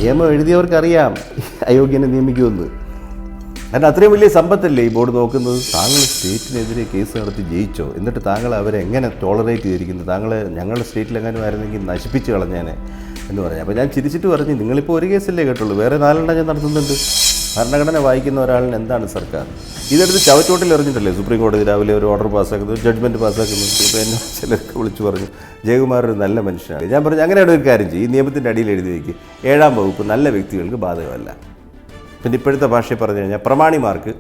നിയമം എഴുതിയവർക്കറിയാം അയോഗ്യനെ നിയമിക്കുമെന്ന്. കാരണം അത്രയും വലിയ സമ്പത്തല്ലേ ഈ ബോർഡ് നോക്കുന്നത്. താങ്കൾ സ്റ്റേറ്റിനെതിരെ കേസ് നടത്തി ജയിച്ചോ, എന്നിട്ട് താങ്കൾ അവരെ എങ്ങനെ ടോളറേറ്റ് ചെയ്തിരിക്കുന്നു, ഞങ്ങളുടെ സ്റ്റേറ്റിലെങ്ങാനും ആയിരുന്നെങ്കിൽ നശിപ്പിച്ച് കളഞ്ഞേനെ എന്ന് പറഞ്ഞു. അപ്പോൾ ഞാൻ ചിരിച്ചിട്ട് പറഞ്ഞു, നിങ്ങളിപ്പോൾ ഒരു കേസല്ലേ കേട്ടുള്ളൂ, വേറെ 4 ഞാൻ നടത്തുന്നുണ്ട്. ഭരണഘടന വായിക്കുന്ന ഒരാളിന് എന്താണ് സർക്കാർ? ഇതെടുത്ത് ചവറ്റോട്ടിൽ എറിഞ്ഞിട്ടല്ലേ സുപ്രീം കോടതി രാവിലെ ഒരു ഓർഡർ പാസ്സാക്കുന്നു, ജഡ്ജ്മെൻറ്റ് പാസ്സാക്കുന്നു. ഇപ്പോൾ എന്നെ ചിലർക്ക് വിളിച്ച് പറഞ്ഞു ജയകുമാർ ഒരു നല്ല മനുഷ്യനാണ്. ഞാൻ പറഞ്ഞു അങ്ങനെയാണ് ഒരു കാര്യം ചെയ്യും, ഈ നിയമത്തിൻ്റെ അടിയിൽ എഴുതി വയ്ക്കുക, 7-ാം വകുപ്പ് നല്ല വ്യക്തികൾക്ക് ബാധകമല്ല. പിന്നെ ഇപ്പോഴത്തെ ഭാഷയിൽ പറഞ്ഞു കഴിഞ്ഞാൽ പ്രമാണിമാർക്ക്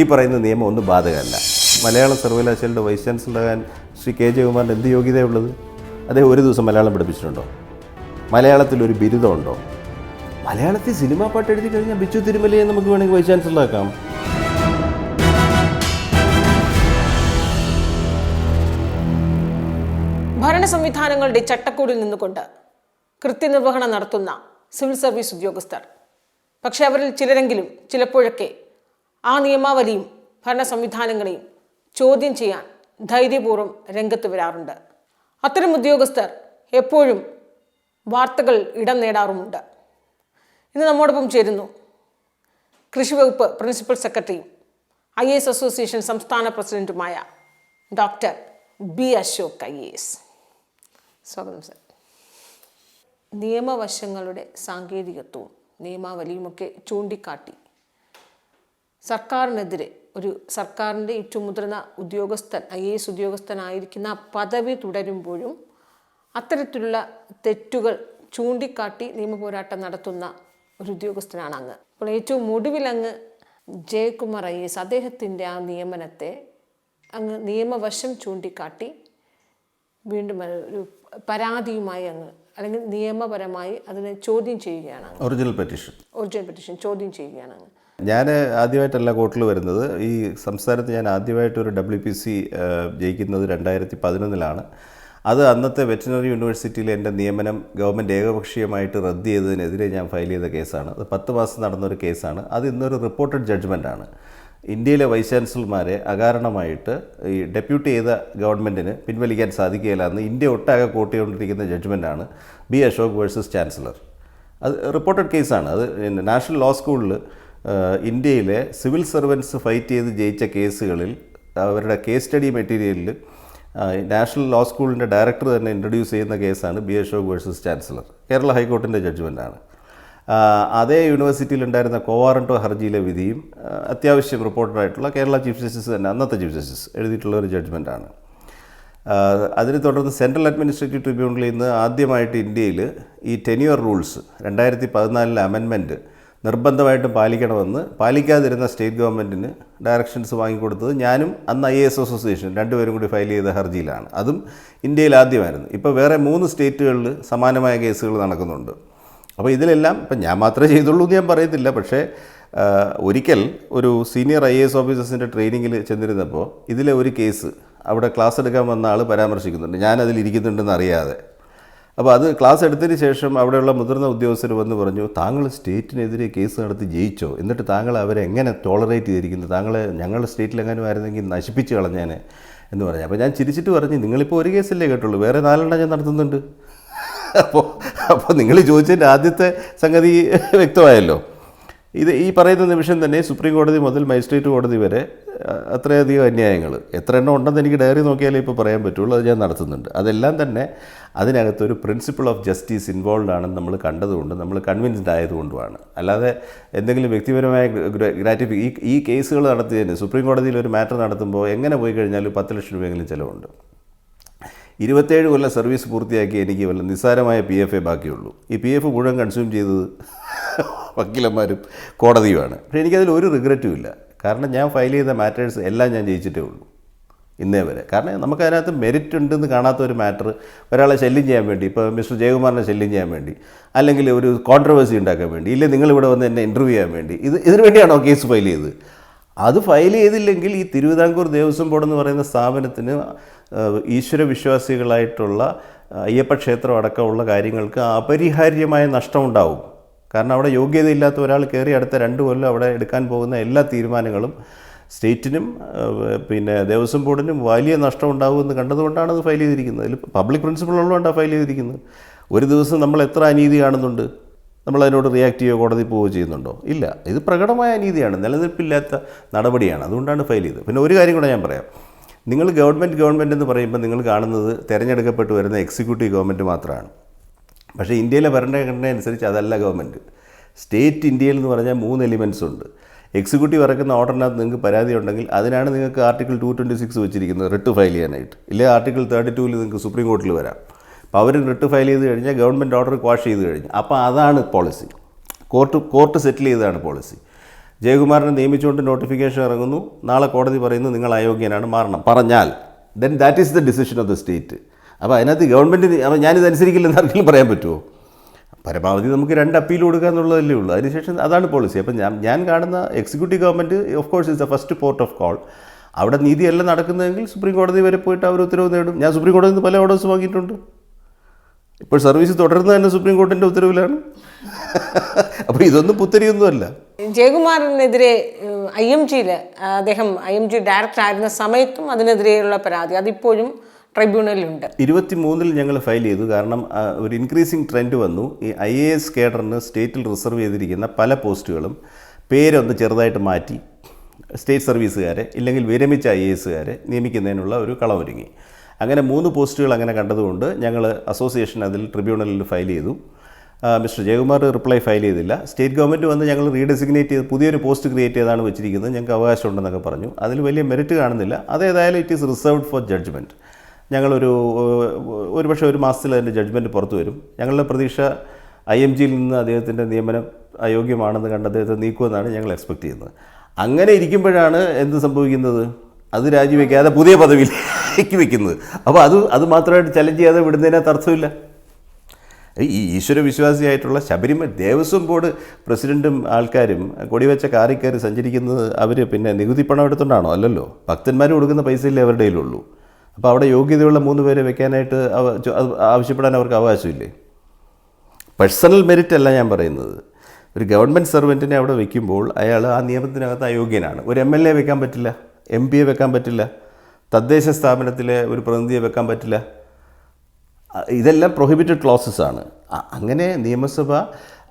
ഈ പറയുന്ന നിയമം ഒന്നും ബാധകമല്ല. മലയാള സർവകലാശാലയുടെ വൈസ് ചാൻസലറാകാൻ ശ്രീ കെ ജയകുമാറിന് എന്ത് യോഗ്യതയുള്ളത്? അദ്ദേഹം ഒരു ദിവസം മലയാളം പഠിപ്പിച്ചിട്ടുണ്ടോ? മലയാളത്തിലൊരു ബിരുദമുണ്ടോ? മലയാളത്തിൽ സിനിമാ പാട്ട് എഴുതി കഴിഞ്ഞാൽ ബിച്ചു തിരുമലയെ നമുക്ക് വേണമെങ്കിൽ വൈസ് ചാൻസലറാക്കാം. ഭരണ സംവിധാനങ്ങളുടെ ചട്ടക്കൂടിൽ നിന്നുകൊണ്ട് കൃത്യനിർവഹണം നടത്തുന്ന സിവിൽ സർവീസ് ഉദ്യോഗസ്ഥർ, പക്ഷേ അവരിൽ ചിലരെങ്കിലും ചിലപ്പോഴൊക്കെ ആ നിയമാവലിയും ഭരണ സംവിധാനങ്ങളെയും ചോദ്യം ചെയ്യാൻ ധൈര്യപൂർവ്വം രംഗത്ത് വരാറുണ്ട്. അത്തരം ഉദ്യോഗസ്ഥർ എപ്പോഴും വാർത്തകൾ ഇടം നേടാറുമുണ്ട്. ഇന്ന് നമ്മോടൊപ്പം ചേരുന്നു കൃഷി വകുപ്പ് പ്രിൻസിപ്പൽ സെക്രട്ടറിയും IAS അസോസിയേഷൻ സംസ്ഥാന പ്രസിഡന്റുമായ ഡോക്ടർ ബി അശോക് IAS. സ്വാഗതം സർ. നിയമവശങ്ങളുടെ സാങ്കേതികത്വവും നിയമാവലിയുമൊക്കെ ചൂണ്ടിക്കാട്ടി സർക്കാരിനെതിരെ സർക്കാരിൻ്റെ ഏറ്റവും മുതിർന്ന ഉദ്യോഗസ്ഥൻ IAS ഉദ്യോഗസ്ഥനായിരിക്കുന്ന പദവി തുടരുമ്പോഴും അത്തരത്തിലുള്ള തെറ്റുകൾ ചൂണ്ടിക്കാട്ടി നിയമപോരാട്ടം നടത്തുന്ന ഒരു ഉദ്യോഗസ്ഥനാണ് അങ്ങ്. അപ്പോൾ ഏറ്റവും ഒടുവിൽ അങ്ങ് ജയകുമാർ IAS അദ്ദേഹത്തിൻ്റെ ആ നിയമനത്തെ അങ്ങ് നിയമവശം ചൂണ്ടിക്കാട്ടി വീണ്ടും ഒരു പരാതിയുമായി അങ്ങ് അല്ലെങ്കിൽ നിയമപരമായി അതിനെ ചോദ്യം ചെയ്യുകയാണ്. ഒറിജിനൽ പെറ്റീഷൻ ചോദ്യം ചെയ്യുകയാണ് അങ്ങ്. ഞാൻ ആദ്യമായിട്ടല്ല കോർട്ടിൽ വരുന്നത്. ഈ സംസ്ഥാനത്ത് ഞാൻ ആദ്യമായിട്ടൊരു WPC ജയിക്കുന്നത് 2011 അത് അന്നത്തെ വെറ്റിനറി യൂണിവേഴ്സിറ്റിയിലെ എൻ്റെ നിയമനം ഗവൺമെൻറ് ഏകപക്ഷീയമായിട്ട് റദ്ദ് ചെയ്തതിനെതിരെ ഞാൻ ഫയൽ ചെയ്ത കേസാണ്. അത് 10 മാസം നടന്നൊരു കേസാണ്. അത് ഇന്നൊരു റിപ്പോർട്ടഡ് ജഡ്ജ്മെൻറ്റാണ്. ഇന്ത്യയിലെ വൈസ് ചാൻസലർമാരെ അകാരണമായിട്ട് ഈ ഡെപ്യൂട്ട് ചെയ്ത ഗവൺമെൻറ്റിന് പിൻവലിക്കാൻ സാധിക്കുകയില്ല എന്ന് ഇന്ത്യ ഒട്ടാകെ കോട്ട് ചെയ്തുകൊണ്ടിരിക്കുന്ന ജഡ്ജ്മെൻറ്റാണ് ബി അശോക് വേഴ്സസ് ചാൻസലർ. അത് റിപ്പോർട്ടഡ് കേസാണ്. അത് നാഷണൽ ലോ സ്കൂളിൽ ഇന്ത്യയിലെ സിവിൽ സർവൻസ് ഫൈറ്റ് ചെയ്ത് ജയിച്ച കേസുകളിൽ അവരുടെ കേസ് സ്റ്റഡി മെറ്റീരിയലിൽ നാഷണൽ ലോ സ്കൂളിൻ്റെ ഡയറക്ടർ തന്നെ ഇൻട്രൊഡ്യൂസ് ചെയ്യുന്ന കേസാണ് B Ashok versus chancellor. Kerala ഹൈക്കോർട്ടിൻ്റെ ജഡ്ജ്മെൻറ്റാണ്. അതേ യൂണിവേഴ്സിറ്റിയിലുണ്ടായിരുന്ന കോവാറൻറ്റോ ഹർജിയിലെ വിധിയും അത്യാവശ്യം റിപ്പോർട്ടഡായിട്ടുള്ള കേരള ചീഫ് ജസ്റ്റിസ് തന്നെ, അന്നത്തെ ചീഫ് ജസ്റ്റിസ് എഴുതിയിട്ടുള്ള ഒരു ജഡ്ജ്മെൻറ്റാണ്. അതിനെ തുടർന്ന് സെൻട്രൽ അഡ്മിനിസ്ട്രേറ്റീവ് ട്രിബ്യൂണലിൽ നിന്ന് ആദ്യമായിട്ട് ഇന്ത്യയിൽ ഈ ടെന്യൂർ റൂൾസ് 2014 അമെൻമെൻറ്റ് നിർബന്ധമായിട്ടും പാലിക്കാതിരുന്ന സ്റ്റേറ്റ് ഗവൺമെൻറ്റിന് ഡയറക്ഷൻസ് വാങ്ങിക്കൊടുത്തത് ഞാനും അന്ന് IAS അസോസിയേഷൻ രണ്ടുപേരും കൂടി ഫയൽ ചെയ്ത ഹർജിയിലാണ്. അതും ഇന്ത്യയിൽ ആദ്യമായിരുന്നു. ഇപ്പോൾ വേറെ 3 സ്റ്റേറ്റുകളിൽ സമാനമായ കേസുകൾ നടക്കുന്നുണ്ട്. അപ്പോൾ ഇതിലെല്ലാം ഇപ്പം ഞാൻ മാത്രമേ ചെയ്തുള്ളൂ എന്ന് ഞാൻ പറയത്തില്ല. പക്ഷേ ഒരിക്കൽ ഒരു സീനിയർ IAS ഓഫീസേഴ്സിൻ്റെ ട്രെയിനിങ്ങിൽ ചെന്നിരുന്നപ്പോൾ ഇതിലെ ഒരു കേസ് അവിടെ ക്ലാസ് എടുക്കാൻ വന്ന ആൾ പരാമർശിക്കുന്നുണ്ട്, ഞാനതിലിരിക്കുന്നുണ്ടെന്ന് അറിയാതെ. അപ്പോൾ അത് ക്ലാസ് എടുത്തതിന് ശേഷം അവിടെയുള്ള മുതിർന്ന ഉദ്യോഗസ്ഥർ വന്ന് പറഞ്ഞു, താങ്കൾ സ്റ്റേറ്റിനെതിരെ കേസ് നടത്തി ജയിച്ചോ, എന്നിട്ട് താങ്കൾ അവരെ എങ്ങനെ ടോളറേറ്റ് ചെയ്തിരിക്കുന്നു, ഞങ്ങളുടെ സ്റ്റേറ്റിലെങ്ങാനും ആയിരുന്നെങ്കിൽ നശിപ്പിച്ച് കളഞ്ഞേനെ എന്ന് പറഞ്ഞു. അപ്പോൾ ഞാൻ ചിരിച്ചിട്ട് പറഞ്ഞു, നിങ്ങളിപ്പോൾ ഒരു കേസല്ലേ കേട്ടുള്ളൂ, വേറെ 4 ഞാൻ നടത്തുന്നുണ്ട്. അപ്പോൾ നിങ്ങൾ ചോദിച്ചതിൻ്റെ ആദ്യത്തെ സംഗതി വ്യക്തമായല്ലോ. ഈ പറയുന്ന നിമിഷം തന്നെ സുപ്രീം കോടതി മുതൽ മജിസ്ട്രേറ്റ് കോടതി വരെ അത്രയധികം അന്യായങ്ങൾ എത്ര എണ്ണം ഉണ്ടെന്ന് എനിക്ക് ഡയറി നോക്കിയാലേ ഇപ്പോൾ പറയാൻ പറ്റുള്ളൂ. അത് ഞാൻ നടത്തുന്നുണ്ട്. അതെല്ലാം തന്നെ അതിനകത്തൊരു പ്രിൻസിപ്പിൾ ഓഫ് ജസ്റ്റിസ് ഇൻവോൾവ് ആണെന്ന് നമ്മൾ കണ്ടതുകൊണ്ട്, നമ്മൾ കൺവിൻസ്ഡ് ആയതുകൊണ്ടുമാണ്. അല്ലാതെ എന്തെങ്കിലും വ്യക്തിപരമായ ഈ കേസുകൾ നടത്തിയതിന് സുപ്രീം കോടതിയിൽ ഒരു മാറ്റർ നടത്തുമ്പോൾ എങ്ങനെ പോയി കഴിഞ്ഞാലും 10 ലക്ഷം രൂപയെങ്കിലും ചിലവുണ്ട്. 27 കൊല്ലം സർവീസ് പൂർത്തിയാക്കി എനിക്ക് വല്ല നിസ്സാരമായ PFA ബാക്കിയുള്ളൂ. ഈ PF മുഴുവൻ കൺസ്യൂം ചെയ്തത് വക്കീലന്മാരും കോടതിയുമാണ്. പക്ഷേ എനിക്കതിൽ ഒരു റിഗ്രറ്റും ഇല്ല. കാരണം ഞാൻ ഫയൽ ചെയ്ത മാറ്റേഴ്സ് എല്ലാം ഞാൻ ജയിച്ചിട്ടേ ഉള്ളൂ ഇന്നേ വരെ. കാരണം നമുക്കതിനകത്ത് മെറിറ്റ് ഉണ്ടെന്ന് കാണാത്ത ഒരു മാറ്റർ ഒരാളെ ശല്യം ചെയ്യാൻ വേണ്ടി, ഇപ്പോൾ മിസ്റ്റർ ജയകുമാറിനെ ശല്യം ചെയ്യാൻ വേണ്ടി, അല്ലെങ്കിൽ ഒരു കോൺട്രവേഴ്സി ഉണ്ടാക്കാൻ വേണ്ടി, ഇല്ലെങ്കിൽ നിങ്ങളിവിടെ വന്ന് എന്നെ ഇൻ്റർവ്യൂ ചെയ്യാൻ വേണ്ടി, ഇതിനു വേണ്ടിയാണോ കേസ് ഫയൽ ചെയ്തത്? അത് ഫയൽ ചെയ്തില്ലെങ്കിൽ ഈ തിരുവിതാംകൂർ ദേവസ്വം ബോർഡ് എന്ന് പറയുന്ന സ്ഥാപനത്തിന് ഈശ്വര വിശ്വാസികളായിട്ടുള്ള അയ്യപ്പ ക്ഷേത്രം അടക്കമുള്ള കാര്യങ്ങൾക്ക് അപരിഹാര്യമായ നഷ്ടമുണ്ടാവും. കാരണം അവിടെ യോഗ്യതയില്ലാത്ത ഒരാൾ കയറി അടുത്ത 2 കൊല്ലം അവിടെ എടുക്കാൻ പോകുന്ന എല്ലാ തീരുമാനങ്ങളും സ്റ്റേറ്റിനും പിന്നെ ദേവസ്വം ബോർഡിനും വലിയ നഷ്ടം ഉണ്ടാകുമെന്ന് കണ്ടതുകൊണ്ടാണ് അത് ഫയൽ ചെയ്തിരിക്കുന്നത്. അതിൽ പബ്ലിക് പ്രിൻസിപ്പിൾ ഉള്ളതുകൊണ്ടാണ് ഫയൽ ചെയ്തിരിക്കുന്നത്. ഒരു ദിവസം നമ്മൾ എത്ര അനീതി കാണുന്നുണ്ട്. നമ്മളതിനോട് റിയാക്ട് ചെയ്യുകയോ കോടതി പോവുകയോ ചെയ്യുന്നുണ്ടോ? ഇല്ല. ഇത് പ്രകടമായ അനീതിയാണ്, നിലനിൽപ്പില്ലാത്ത നടപടിയാണ്. അതുകൊണ്ടാണ് ഫയൽ ചെയ്തത്. പിന്നെ ഒരു കാര്യം കൂടെ ഞാൻ പറയാം. നിങ്ങൾ ഗവൺമെൻറ് എന്ന് പറയുമ്പോൾ നിങ്ങൾ കാണുന്നത് തിരഞ്ഞെടുക്കപ്പെട്ട് വരുന്ന എക്സിക്യൂട്ടീവ് ഗവൺമെൻറ് മാത്രമാണ്. പക്ഷേ ഇന്ത്യയിലെ ഭരണഘടന അനുസരിച്ച് അതല്ല ഗവൺമെൻറ്. സ്റ്റേറ്റ് ഇന്ത്യയിൽ എന്ന് പറഞ്ഞാൽ 3 എലിമെൻറ്റ്സ് ഉണ്ട്. എക്സിക്യൂട്ടീവ് ഇറക്കുന്ന ഓർഡറിനകത്ത് നിങ്ങൾക്ക് പരാതി ഉണ്ടെങ്കിൽ അതിനാണ് നിങ്ങൾക്ക് ആർട്ടിക്കിൾ 226 വെച്ചിരിക്കുന്നത് റിട്ട് ഫയൽ ചെയ്യാനായിട്ട്. ഇല്ലേ ആർട്ടിക്കിൾ 32 നിങ്ങൾക്ക് സുപ്രീം കോടതിയിൽ വരാം. അപ്പോൾ അവർ റിട്ട് ഫയൽ ചെയ്ത് കഴിഞ്ഞാൽ ഗവൺമെൻറ് ഓർഡർ ക്വാഷ് ചെയ്ത് കഴിഞ്ഞു. അപ്പോൾ അതാണ് പോളിസി. കോർട്ട് സെറ്റിൽ ചെയ്തതാണ് പോളിസി. ജയകുമാറിനെ നിയമിച്ചുകൊണ്ട് നോട്ടിഫിക്കേഷൻ ഇറങ്ങുന്നു, നാളെ കോടതി പറയുന്നു നിങ്ങൾ അയോഗ്യനാണ്, മാറണം പറഞ്ഞാൽ then that is the decision of the state. അപ്പോൾ അതിനകത്ത് ഗവൺമെൻറ് അപ്പോൾ ഞാനിത് അനുസരിക്കില്ലെന്ന് ആർക്കെങ്കിലും പറയാൻ പറ്റുമോ? പരമാവധി നമുക്ക് 2 അപ്പീൽ കൊടുക്കുക എന്നുള്ളതല്ലേ ഉള്ളൂ. അതിനുശേഷം അതാണ് പോളിസി. അപ്പം ഞാൻ കാണുന്ന executive government of course is the first port of call. അവിടെ നീതിയല്ല നടക്കുന്നതെങ്കിൽ സുപ്രീം കോടതി വരെ പോയിട്ട് അവർ ഉത്തരവ് നേടും. ഞാൻ സുപ്രീം കോടതിയിൽ നിന്ന് പല ഓർഡേഴ്സ് വാങ്ങിയിട്ടുണ്ട്. ഇപ്പോൾ സർവീസ് തുടരുന്നത് തന്നെ സുപ്രീം കോടതിൻ്റെ ഉത്തരവിലാണ്. അപ്പോൾ ഇതൊന്നും പുത്തരിയൊന്നുമല്ല. ജയകുമാറിനെതിരെ IMGയിൽ അദ്ദേഹം IMG ഡയറക്ടർ ആയിരുന്ന സമയത്തും അതിനെതിരെയുള്ള പരാതി അതിപ്പോഴും ട്രൈബ്യൂണലിലുണ്ട്. 23 ഞങ്ങൾ ഫയൽ ചെയ്തു. കാരണം ഒരു ഇൻക്രീസിങ് ട്രെൻഡ് വന്നു. ഈ IAS കേഡറിന് സ്റ്റേറ്റിൽ റിസർവ് ചെയ്തിരിക്കുന്ന പല പോസ്റ്റുകളും പേരൊന്ന് ചെറുതായിട്ട് മാറ്റി സ്റ്റേറ്റ് സർവീസുകാരെ ഇല്ലെങ്കിൽ വിരമിച്ച IASകാരെ നിയമിക്കുന്നതിനുള്ള ഒരു കളമൊരുങ്ങി. അങ്ങനെ 3 പോസ്റ്റുകൾ അങ്ങനെ കണ്ടതുകൊണ്ട് ഞങ്ങൾ അസോസിയേഷൻ അതിൽ ട്രിബ്യൂണലിൽ ഫയൽ ചെയ്തു. മിസ്റ്റർ ജയകുമാർ റിപ്ലൈ ഫയൽ ചെയ്തില്ല. സ്റ്റേറ്റ് ഗവൺമെൻറ് വന്ന് ഞങ്ങൾ റീഡെസിഗ്നേറ്റ് ചെയ്ത് പുതിയൊരു പോസ്റ്റ് ക്രിയേറ്റ് ചെയ്താണ് വെച്ചിരിക്കുന്നത്, ഞങ്ങൾക്ക് അവകാശമുണ്ടെന്നൊക്കെ പറഞ്ഞു. അതിൽ വലിയ മെറിറ്റ് കാണുന്നില്ല. അതേതായാലും it is reserved for judgement. ഒരു പക്ഷേ 1 മാസത്തിൽ അതിൻ്റെ ജഡ്ജ്മെൻറ്റ് പുറത്തു വരും. ഞങ്ങളുടെ പ്രതീക്ഷ IMGയിൽ നിന്ന് അദ്ദേഹത്തിൻ്റെ നിയമനം അയോഗ്യമാണെന്ന് കണ്ട് അദ്ദേഹത്തെ നീക്കുമെന്നാണ് ഞങ്ങൾ എക്സ്പെക്റ്റ് ചെയ്യുന്നത്. അങ്ങനെ ഇരിക്കുമ്പോഴാണ് എന്ത് സംഭവിക്കുന്നത്? അത് രാജിവെക്കാതെ പുതിയ പദവിയിലേക്ക് വെക്കുന്നത്. അപ്പോൾ അത് മാത്രമായിട്ട് ചലഞ്ച് ചെയ്യാതെ വിടുന്നതിനകത്ത് അർത്ഥമില്ല. ഈ ഈശ്വരവിശ്വാസിയായിട്ടുള്ള ശബരിമല ദേവസ്വം ബോർഡ് പ്രസിഡൻറ്റും ആൾക്കാരും കൊടിവെച്ച കാറിൽ കയറി സഞ്ചരിക്കുന്നത് അവർ പിന്നെ നികുതി പണം എടുത്തുകൊണ്ടാണോ? അല്ലല്ലോ. ഭക്തന്മാർ കൊടുക്കുന്ന പൈസയില്ലേ അവരുടെ കയ്യിലുള്ളൂ. അപ്പോൾ അവിടെ യോഗ്യതയുള്ള 3 പേരെ വെക്കാനായിട്ട് ആവശ്യപ്പെടാൻ അവർക്ക് അവകാശമില്ലേ? പേഴ്സണൽ മെറിറ്റ് അല്ല ഞാൻ പറയുന്നത്. ഒരു ഗവൺമെൻറ് സർവൻറ്റിനെ അവിടെ വെക്കുമ്പോൾ അയാൾ ആ നിയമത്തിനകത്ത് അയോഗ്യനാണ്. ഒരു MLA വെക്കാൻ പറ്റില്ല, MP വെക്കാൻ പറ്റില്ല, തദ്ദേശ സ്ഥാപനത്തിലെ ഒരു പ്രതിനിധിയെ വെക്കാൻ പറ്റില്ല. ഇതെല്ലാം പ്രൊഹിബിറ്റഡ് ക്ലോസസ് ആണ്. അങ്ങനെ നിയമസഭ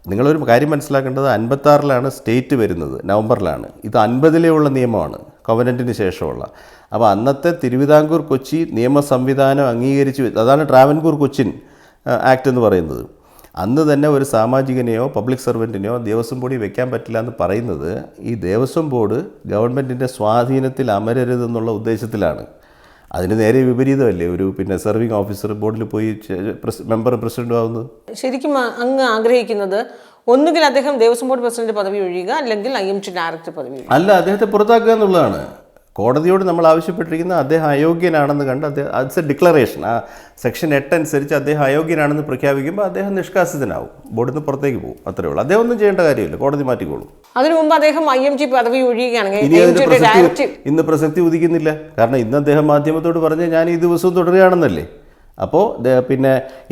നിങ്ങളൊരു കാര്യം മനസ്സിലാക്കേണ്ടത് 56 സ്റ്റേറ്റ് വരുന്നത്, നവംബറിലാണ്. ഇത് 50 ഉള്ള നിയമമാണ്, കോവനൻറ്റിന് ശേഷമുള്ള. അപ്പോൾ അന്നത്തെ തിരുവിതാംകൂർ കൊച്ചി നിയമ സംവിധാനം അംഗീകരിച്ച്, അതാണ് ട്രാവൻകൂർ കൊച്ചിൻ ആക്ട് എന്ന് പറയുന്നത്. അന്ന് തന്നെ ഒരു സാമാജികനെയോ പബ്ലിക് സർവൻറ്റിനെയോ ദേവസ്വം ബോർഡിൽ വെക്കാൻ പറ്റില്ല എന്ന് പറയുന്നത് ഈ ദേവസ്വം ബോർഡ് ഗവൺമെൻറ്റിൻ്റെ സ്വാധീനത്തിൽ അമരരുതെന്നുള്ള ഉദ്ദേശത്തിലാണ്. അതിന് നേരെ വിപരീതമല്ലേ ഒരു സെർവിങ് ഓഫീസർ ബോർഡിൽ പോയി മെമ്പറും പ്രസിഡൻറ്റും ആവുന്നത്? ശരിക്കും അങ്ങ് ആഗ്രഹിക്കുന്നത് ഒന്നുകിൽ അദ്ദേഹം ദേവസ്വം ബോർഡ് പ്രസിഡന്റ് പദവി ഒഴിയുക, അല്ലെങ്കിൽ IMG ഡയറക്ടർ പദവി. അല്ല, അദ്ദേഹത്തെ പുറത്താക്കുക എന്നുള്ളതാണ്. കോടതിയോട് നമ്മൾ ആവശ്യപ്പെട്ടിരിക്കുന്നത് അദ്ദേഹം അയോഗ്യനാണെന്ന് കണ്ട് അറ്റ്സ് എ ഡിക്ലറേഷൻ. ആ സെക്ഷൻ 8 അനുസരിച്ച് അദ്ദേഹം അയോഗ്യനാണെന്ന് പ്രഖ്യാപിക്കുമ്പോൾ അദ്ദേഹം നിഷ്കാസിതനാവും, ബോർഡിൽ നിന്ന് പുറത്തേക്ക് പോകും. അത്രേ ഉള്ളൂ. അദ്ദേഹം ഒന്നും ചെയ്യേണ്ട കാര്യമില്ല, കോടതി മാറ്റിക്കോളും. അതിനു മുമ്പ് അദ്ദേഹം IMG പദവി ഒഴിയുകയാണെങ്കിൽ ഇന്ന് പ്രസക്തി ഉദിക്കുന്നില്ല. കാരണം ഇന്ന് അദ്ദേഹം മാധ്യമത്തോട് പറഞ്ഞ് ഞാൻ ഈ ദിവസവും തുടരുകയാണെന്നല്ലേ. അപ്പോൾ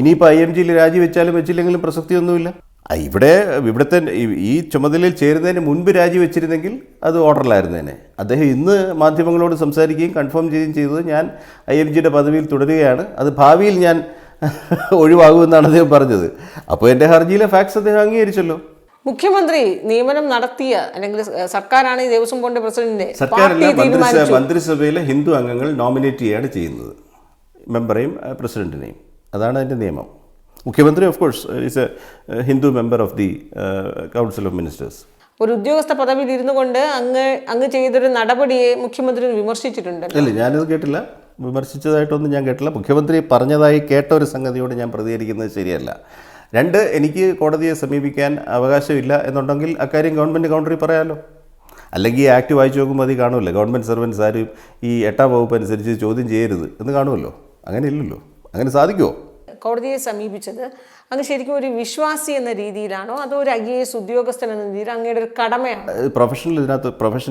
ഇനിയിപ്പോൾ IMGയിൽ രാജിവെച്ചാലും വെച്ചില്ലെങ്കിലും പ്രസക്തിയൊന്നുമില്ല. ഇവിടുത്തെ ഈ ചുമതലയിൽ ചേരുന്നതിന് മുൻപ് രാജിവെച്ചിരുന്നെങ്കിൽ അത് ഓർഡറിലായിരുന്നേനെ. അദ്ദേഹം ഇന്ന് മാധ്യമങ്ങളോട് സംസാരിക്കുകയും കൺഫേം ചെയ്യുകയും ചെയ്തത് ഞാൻ IMGയുടെ പദവിയിൽ തുടരുകയാണ്, അത് ഭാവിയിൽ ഞാൻ ഒഴിവാകുമെന്നാണ് അദ്ദേഹം പറഞ്ഞത്. അപ്പോൾ എൻ്റെ ഹർജിയിലെ ഫാക്ട്സ് അദ്ദേഹം അംഗീകരിച്ചല്ലോ. മുഖ്യമന്ത്രി നിയമനം നടത്തിയ അല്ലെങ്കിൽ സർക്കാരാണ് ഈ ദേവസ്വം ബോർഡ് പ്രസിഡന്റിനെ, സർക്കാരല്ല, മന്ത്രിസഭയിലെ ഹിന്ദു അംഗങ്ങൾ നോമിനേറ്റ് ചെയ്യാണ് ചെയ്യുന്നത്, മെമ്പറേയും പ്രസിഡന്റിനെയും. അതാണ് അതിൻ്റെ നിയമം. മുഖ്യമന്ത്രി of course is A Hindu member of the council of ministers. ഒരു ഉദ്യോഗസ്ഥ പദവിയിൽ ഇരുന്നു കൊണ്ട് അങ്ങ് ചെയ്തൊരു നടപടിയെ മുഖ്യമന്ത്രി വിമർശിച്ചിട്ടുണ്ട്. അല്ല, ഞാനത് കേട്ടില്ല, വിമർശിച്ചതായിട്ടൊന്നും ഞാൻ കേട്ടില്ല. മുഖ്യമന്ത്രി പറഞ്ഞതായി കേട്ട ഒരു സംഗതിയോട് ഞാൻ പ്രതികരിക്കുന്നത് ശരിയല്ല. 2, എനിക്ക് കോടതിയെ സമീപിക്കാൻ അവകാശമില്ല എന്നുണ്ടെങ്കിൽ അക്കാര്യം ഗവൺമെൻറ് കൗണ്ടറിൽ പറയാമല്ലോ. അല്ലെങ്കിൽ ഈ ആക്ട് വായിച്ചു നോക്കുമ്പോൾ അത് കാണുമല്ലോ, ഗവൺമെൻറ് സർവൻറ്റ്സ് ആരും ഈ 8ാം വകുപ്പ് അനുസരിച്ച് ചോദ്യം ചെയ്യരുത് എന്ന് കാണുമല്ലോ. അങ്ങനെ ഇല്ലല്ലോ, അങ്ങനെ സാധിക്കുമോ? കോടതിയെ സമീപിച്ചത് അങ്ങ് ശരിക്കും ഒരു വിശ്വാസി എന്ന രീതിയിലാണോ, അതോ ഒരു IAS ഉദ്യോഗസ്ഥൻ എന്ന രീതിയിൽ അങ്ങയുടെ ഒരു കടമയാണ്? പ്രൊഫഷൻ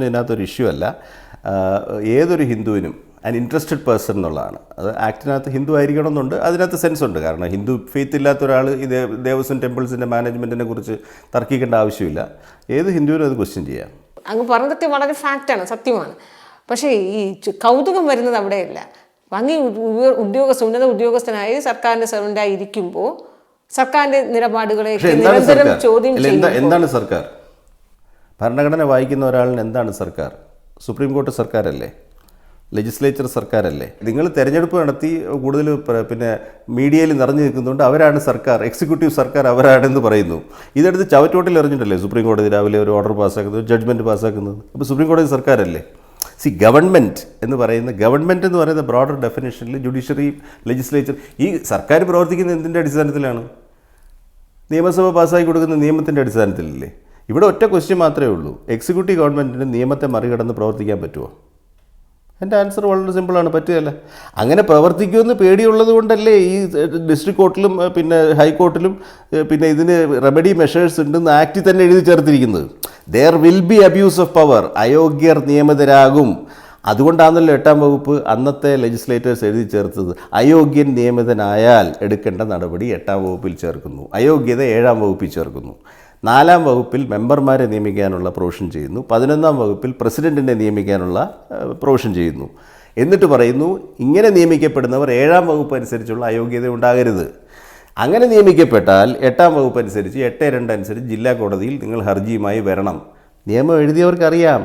ഇതിനകത്തൊരു ഇഷ്യൂ അല്ല. ഏതൊരു ഹിന്ദുവിനും ഇൻട്രസ്റ്റഡ് പേഴ്സൺ എന്നുള്ളതാണ്. അത് ആക്ടിനകത്ത് ഹിന്ദു ആയിരിക്കണം എന്നുണ്ട്, അതിനകത്ത് സെൻസ് ഉണ്ട്. കാരണം ഹിന്ദു ഫെയ്ത്ത് ഇല്ലാത്ത ഒരാൾ ഈ ദേവസ്വം ടെമ്പിൾസിൻ്റെ മാനേജ്മെൻറ്റിനെ കുറിച്ച് തർക്കിക്കേണ്ട ആവശ്യമില്ല. ഏത് ഹിന്ദുവിനും അത് ക്വസ്റ്റ്യൻ ചെയ്യാം. അങ്ങ് പറഞ്ഞതൊക്കെ വളരെ ഫാക്റ്റാണ്, സത്യമാണ്. പക്ഷേ ഈ കൗതുകം വരുന്നത് അവിടെയല്ല. അങ്ങ് ഉന്നത ഉദ്യോഗസ്ഥനായി സർക്കാരിൻ്റെ സർവൻ്റായി ഇരിക്കുമ്പോൾ സർക്കാരിന്റെ നിലപാടുകളെ പക്ഷേ എന്താണ് നിരന്തരം സർക്കാർ? ചോദ്യം അല്ല, ചെയ്യുമ്പോൾ എന്താണ് സർക്കാർ? ഭരണഘടന വായിക്കുന്ന ഒരാളിന് എന്താണ് സർക്കാർ? സുപ്രീം കോടതി സർക്കാരല്ലേ? ലെജിസ്ലേച്ചർ സർക്കാരല്ലേ? നിങ്ങൾ തെരഞ്ഞെടുപ്പ് നടത്തി കൂടുതൽ പിന്നെ മീഡിയയിൽ നിറഞ്ഞു നിൽക്കുന്നുണ്ട് അവരാണ് സർക്കാർ, എക്സിക്യൂട്ടീവ് സർക്കാർ അവരാണെന്ന് പറയുന്നു. ഇതെടുത്ത് ചവറ്റോട്ടിൽ എറിഞ്ഞിട്ടല്ലേ സുപ്രീം കോടതി രാവിലെ ഒരു ഓർഡർ പാസ്സാക്കുന്നത്, ജഡ്ജ്മെൻറ്റ് പാസ്സാക്കുന്നത്? അപ്പോൾ സുപ്രീം കോടതി സർക്കാരല്ലേ? ഗവൺമെൻറ് എന്ന് പറയുന്ന ബ്രോഡർ ഡെഫിനേഷനിൽ ജുഡീഷ്യറി, ലെജിസ്ലേച്ചർ, ഈ സർക്കാർ പ്രവർത്തിക്കുന്ന എന്തിൻ്റെ അടിസ്ഥാനത്തിലാണ്? നിയമസഭ പാസ്സാക്കി കൊടുക്കുന്ന നിയമത്തിൻ്റെ അടിസ്ഥാനത്തിലല്ലേ? ഇവിടെ ഒറ്റ ക്വസ്റ്റ്യൻ മാത്രമേ ഉള്ളൂ, എക്സിക്യൂട്ടീവ് ഗവൺമെൻറ്റിന് നിയമത്തെ മറികടന്ന് പ്രവർത്തിക്കാൻ പറ്റുമോ? എൻ്റെ ആൻസർ വളരെ സിമ്പിളാണ്, പറ്റുകയല്ല. അങ്ങനെ പ്രവർത്തിക്കുമെന്ന് പേടിയുള്ളത് കൊണ്ടല്ലേ ഈ ഡിസ്ട്രിക്ട് കോർട്ടിലും പിന്നെ ഹൈക്കോർട്ടിലും പിന്നെ ഇതിന് റെമഡി മെഷേഴ്സ് ഉണ്ടെന്ന് ആക്റ്റിൽ തന്നെ എഴുതി ചേർത്തിരിക്കുന്നത്. There will be abuse of power, അയോഗ്യർ നിയമിതരാകും. അതുകൊണ്ടാണല്ലോ 8ാം വകുപ്പ് അന്നത്തെ ലെജിസ്ലേറ്റേഴ്സ് എഴുതി ചേർത്തത്. അയോഗ്യൻ നിയമിതനായാൽ എടുക്കേണ്ട നടപടി 8ാം വകുപ്പിൽ ചേർക്കുന്നു, അയോഗ്യത 7ാം വകുപ്പിൽ ചേർക്കുന്നു. 4ാം വകുപ്പിൽ മെമ്പർമാരെ നിയമിക്കാനുള്ള പ്രൊവിഷൻ ചെയ്യുന്നു. 11ാം വകുപ്പിൽ പ്രസിഡൻറ്റിനെ നിയമിക്കാനുള്ള പ്രൊവിഷൻ ചെയ്യുന്നു. എന്നിട്ട് പറയുന്നു ഇങ്ങനെ നിയമിക്കപ്പെടുന്നവർ 7ാം വകുപ്പ് അനുസരിച്ചുള്ള അയോഗ്യത ഉണ്ടാകരുത്. അങ്ങനെ നിയമിക്കപ്പെട്ടാൽ 8ാം വകുപ്പ് അനുസരിച്ച് 8(2) അനുസരിച്ച് ജില്ലാ കോടതിയിൽ നിങ്ങൾ ഹർജിയുമായി വരണം. നിയമം എഴുതിയവർക്കറിയാം